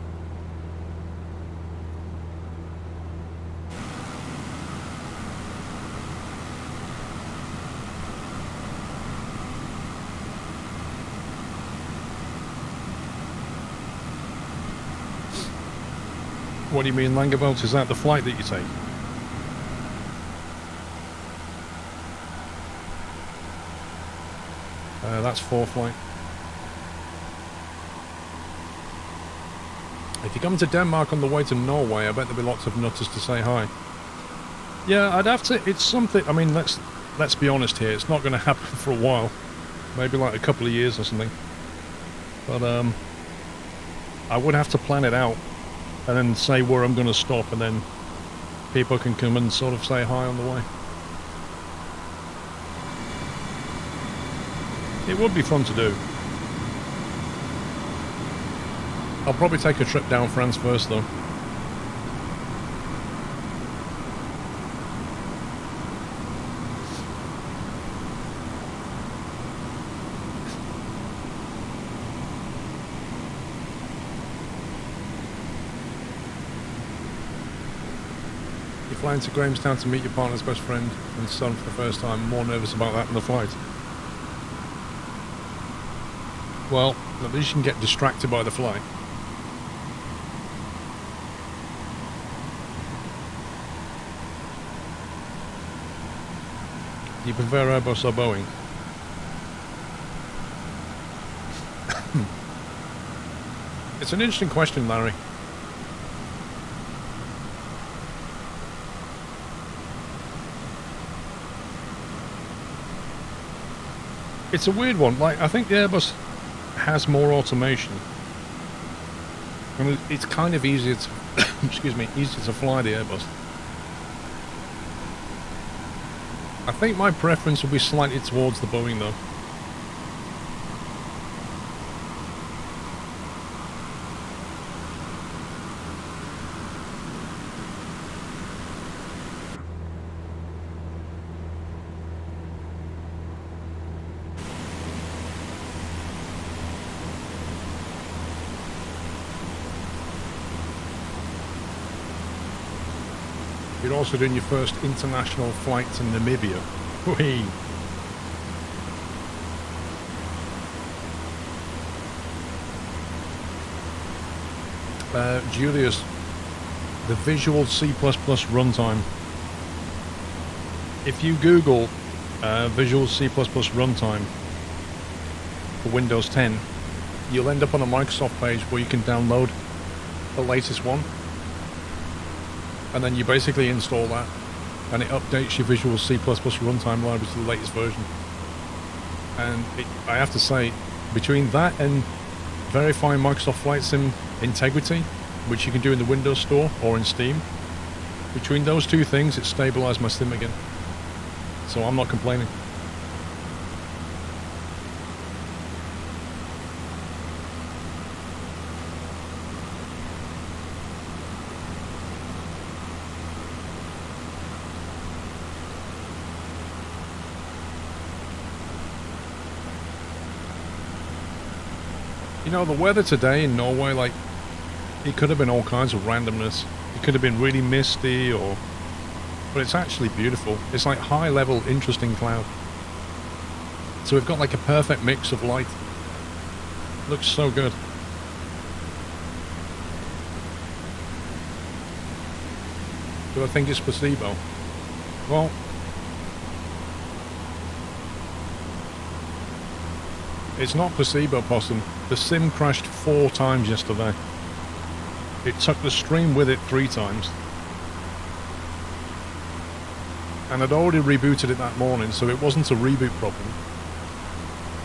What do you mean, Langeveld? Is that the flight that you take? That's 4 flight. If you come to Denmark on the way to Norway, I bet there'll be lots of nutters to say hi. Yeah, I'd have to. It's something. I mean, let's be honest here. It's not going to happen for a while. Maybe like a couple of years or something. But I would have to plan it out and then say where I'm going to stop, and then people can come and sort of say hi on the way. It would be fun to do. I'll probably take a trip down France first, though. You're flying to Grahamstown to meet your partner's best friend and son for the first time. I'm more nervous about that than the flight. Well, at least you can get distracted by the flight. Do you prefer Airbus or Boeing? It's an interesting question, Larry. It's a weird one. Like, I think the Airbus has more automation. I mean, it's kind of easier to, excuse me, easier to fly the Airbus. I think my preference would be slightly towards the Boeing, though. You're also doing your first international flight to Namibia. Whee! Julius, the Visual C++ runtime. If you Google Visual C++ runtime for Windows 10, you'll end up on a Microsoft page where you can download the latest one. And then you basically install that, and it updates your Visual C++ runtime library to the latest version. And I have to say, between that and verifying Microsoft Flight Sim integrity, which you can do in the Windows Store or in Steam, between those two things, it stabilized my sim again. So I'm not complaining. You know, the weather today in Norway, like, it could have been all kinds of randomness. It could have been really misty, but it's actually beautiful. It's like high level, interesting cloud. So we've got like a perfect mix of light. Looks so good. Do I think it's placebo? Well, it's not placebo, Possum. The sim crashed 4 times yesterday. It took the stream with it 3 times. And I'd already rebooted it that morning, so it wasn't a reboot problem.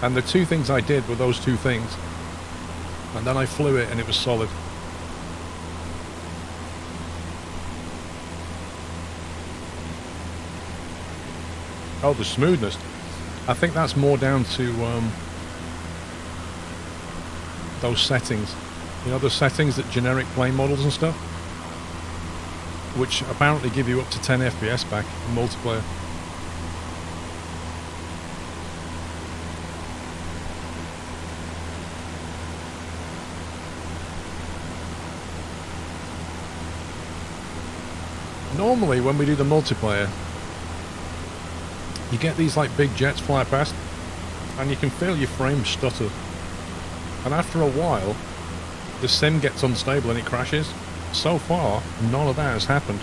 And the 2 things I did were those 2 things. And then I flew it and it was solid. Oh, the smoothness. I think that's more down to those settings. You know, the settings that generic plane models and stuff, which apparently give you up to 10 FPS back in multiplayer. Normally when we do the multiplayer, you get these like big jets fly past and you can feel your frame stutter. And after a while, the sim gets unstable and it crashes. So far, none of that has happened.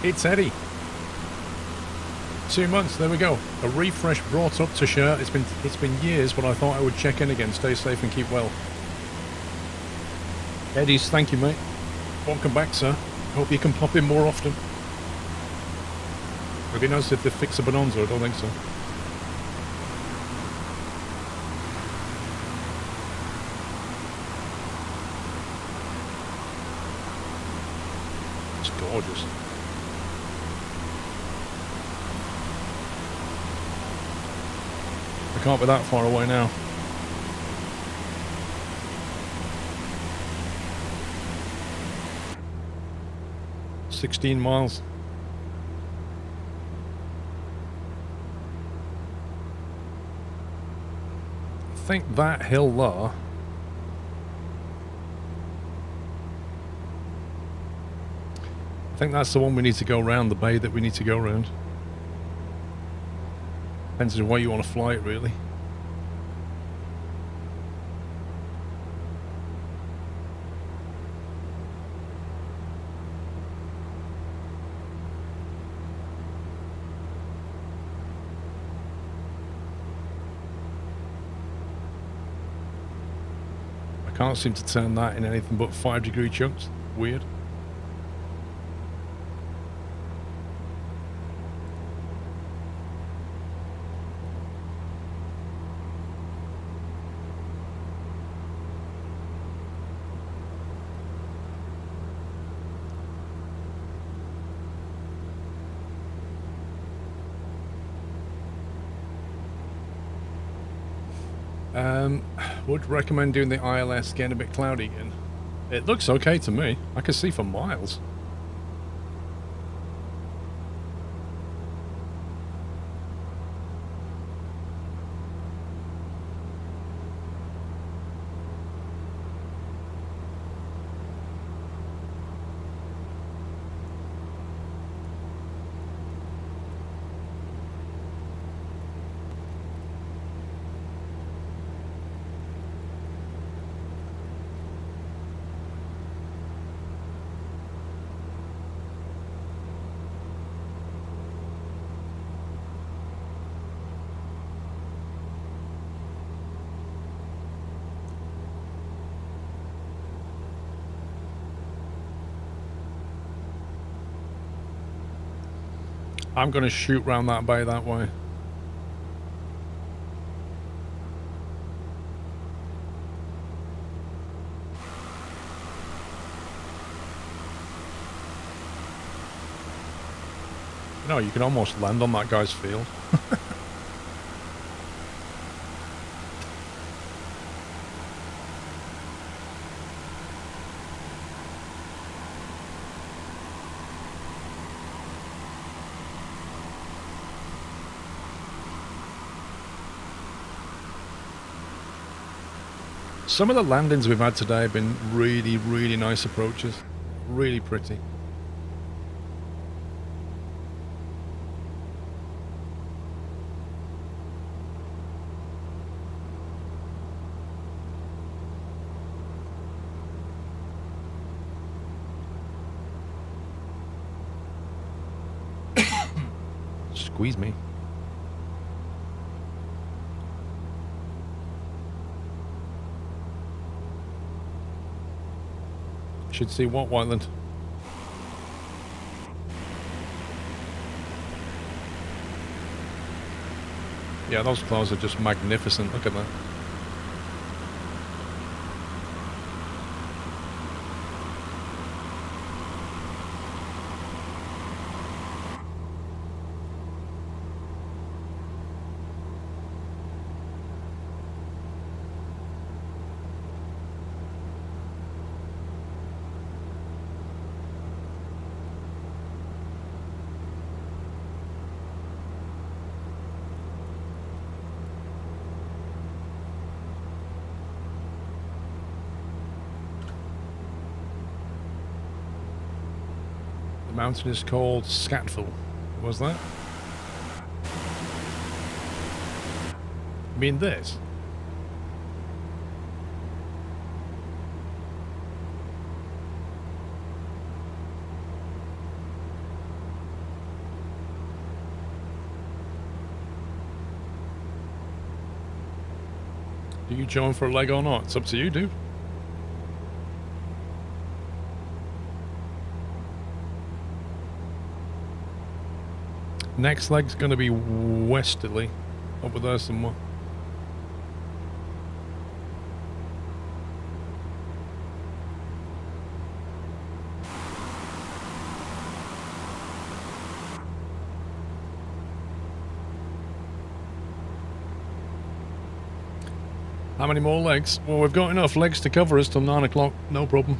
It's Eddie. 2 months, there we go. A refresh brought up to share. It's been years, but I thought I would check in again. Stay safe and keep well. Eddie's, thank you, mate. Welcome back, sir. Hope you can pop in more often. Have you noticed if they fix a Bonanza? I don't think so. just gorgeous. I can't be that far away now. "16 miles. I think that hill there. I think that's the one we need to go around, the bay that we need to go around. Depends on where you want to fly it, really. I can't seem to turn that in anything but 5-degree chunks. Weird. Would recommend doing the ILS getting a bit cloudy again. It looks okay to me. I can see for miles. I'm going to shoot round that bay that way. No, you can almost land on that guy's field. Some of the landings we've had today have been really, really nice approaches. Really pretty. Squeeze me. Should see what, Whiteland? Yeah, those clouds are just magnificent. Look at that. The mountain is called Scatful. What was that? You mean this? Do you join for a leg or not? It's up to you, dude. Next leg's going to be westerly, over there somewhere. How many more legs? Well, we've got enough legs to cover us till 9 o'clock. No problem.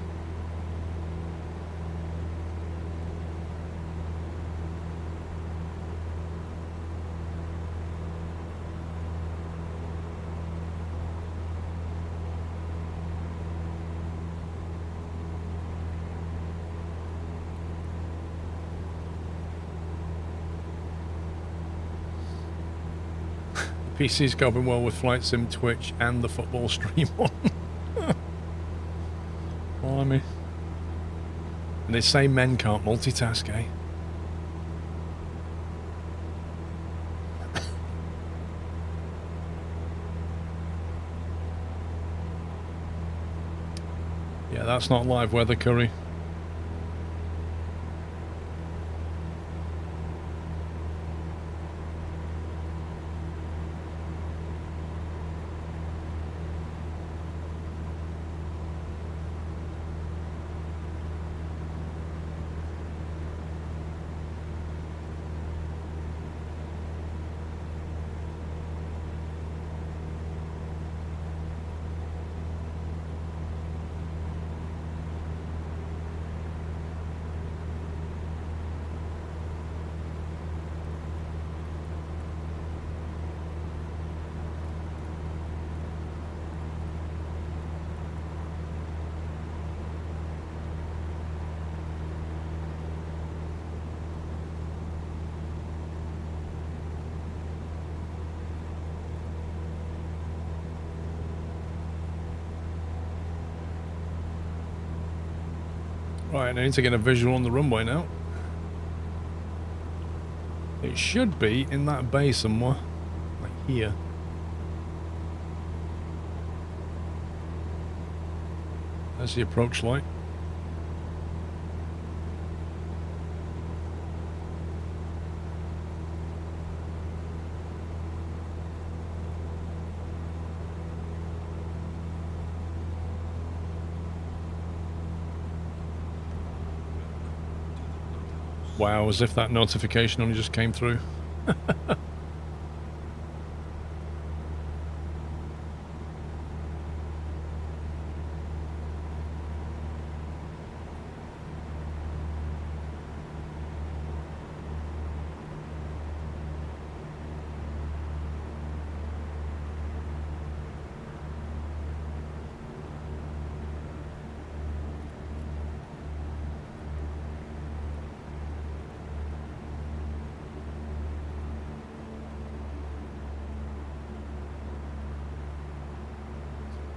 PC's going well with Flight Sim, Twitch, and the football stream one. Blimey. And they say men can't multitask, eh? Yeah, that's not live weather, Curry. Right, I need to get a visual on the runway now. It should be in that bay somewhere. Like here. There's the approach light. Wow, as if that notification only just came through.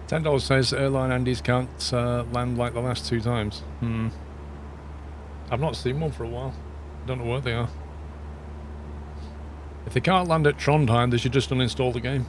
$10 says airline Andes can't land like the last 2 times. I've not seen one for a while. Don't know where they are. If they can't land at Trondheim, they should just uninstall the game.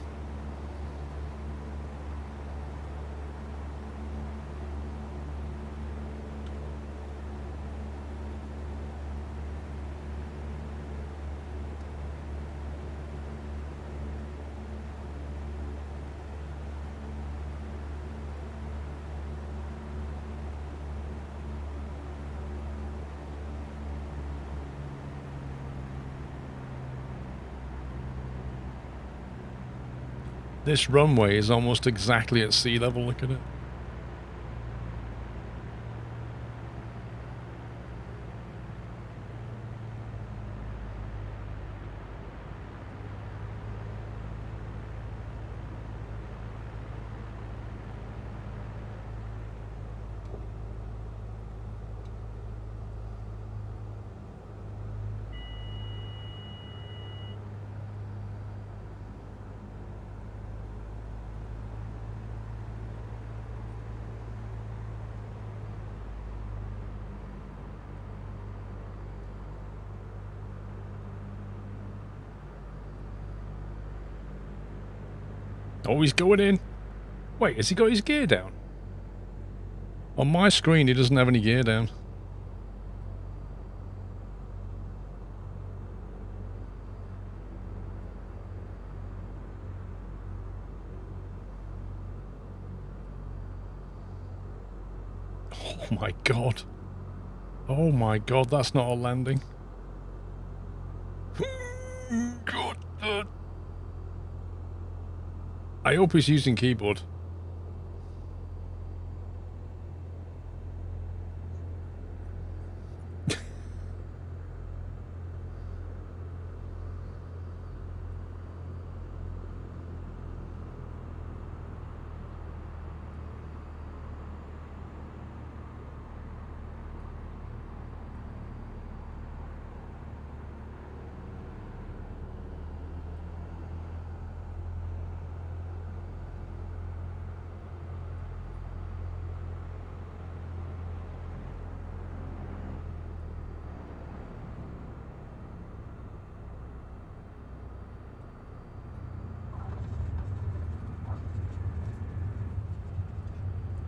This runway is almost exactly at sea level, look at it. Oh, he's going in. Wait, has he got his gear down? On my screen, he doesn't have any gear down. Oh my god. Oh my god, that's not a landing. God. I hope he's using keyboard.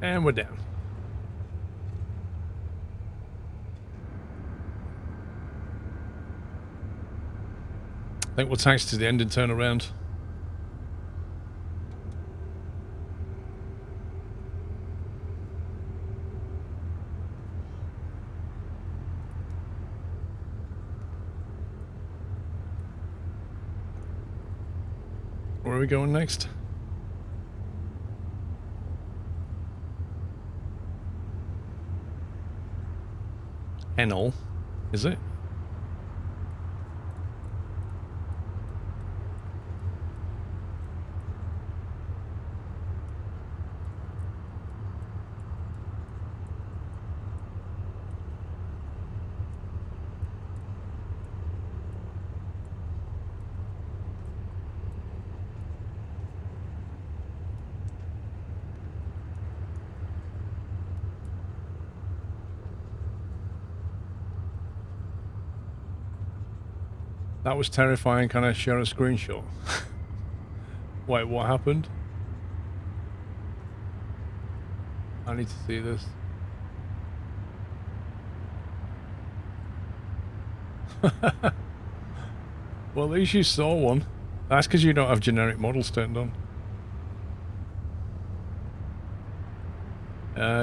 And we're down. I think we'll taxi to the end and turn around. Where are we going next? Enel, is it? That was terrifying. Can I share a screenshot? Wait, what happened? I need to see this. Well, at least you saw one. That's because you don't have generic models turned on.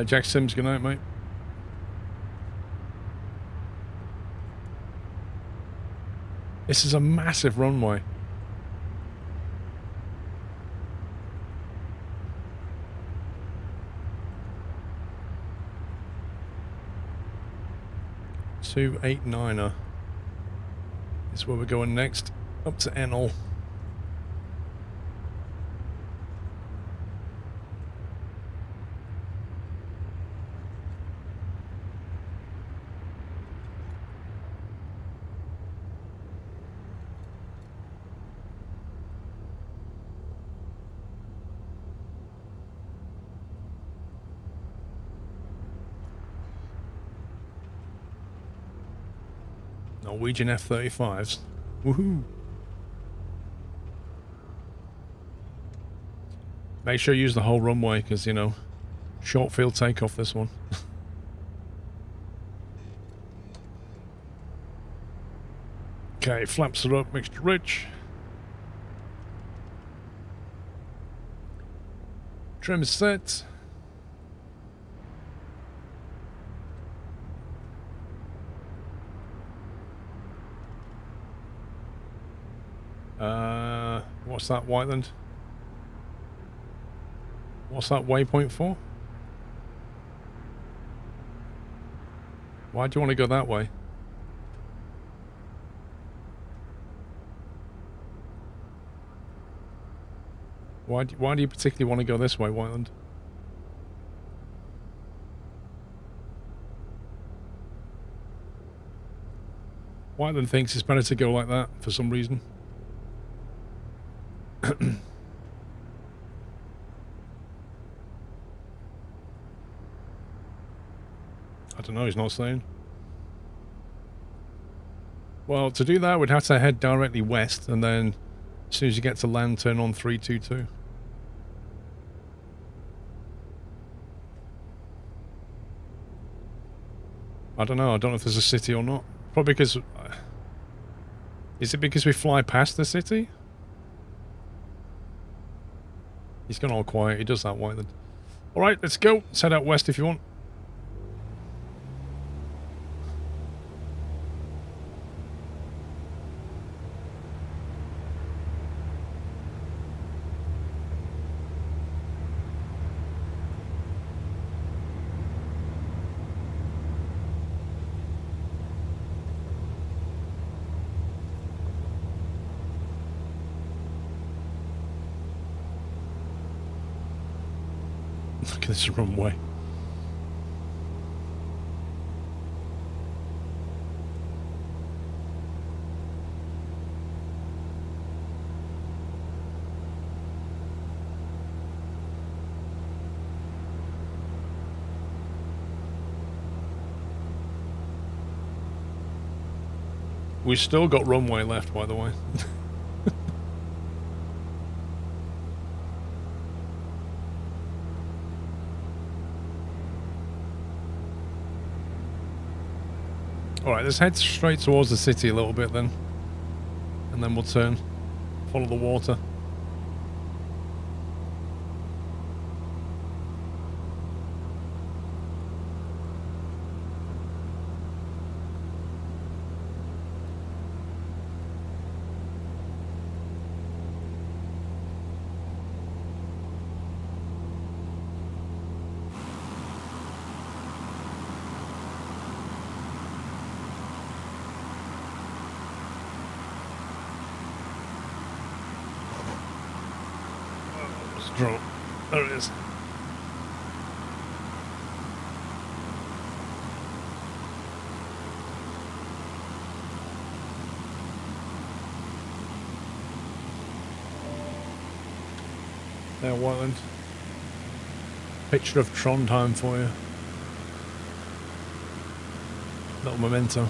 Jack Sims, good night, mate. This is a massive runway. $289er is where we're going next. Up to Enel. Norwegian F-35s. Woohoo! Make sure you use the whole runway, because, you know, short field takeoff this one. Okay, flaps are up, mixture rich. Trim is set. What's that, Whiteland? What's that waypoint for? Why do you want to go that way? Why do you particularly want to go this way, Whiteland? Whiteland thinks it's better to go like that for some reason. I don't know, he's not saying. Well, to do that, we'd have to head directly west, and then as soon as you get to land, turn on 322. I don't know if there's a city or not. Probably because... is it because we fly past the city? He's gone all quiet, he does that Whiteland. Alright, let's go. Let's head out west if you want. Look at this runway. We still got runway left, by the way. Alright, let's head straight towards the city a little bit then. And then we'll turn, follow the water. Drone. There it is. There, Whiteland. Picture of Trondheim for you. Little memento.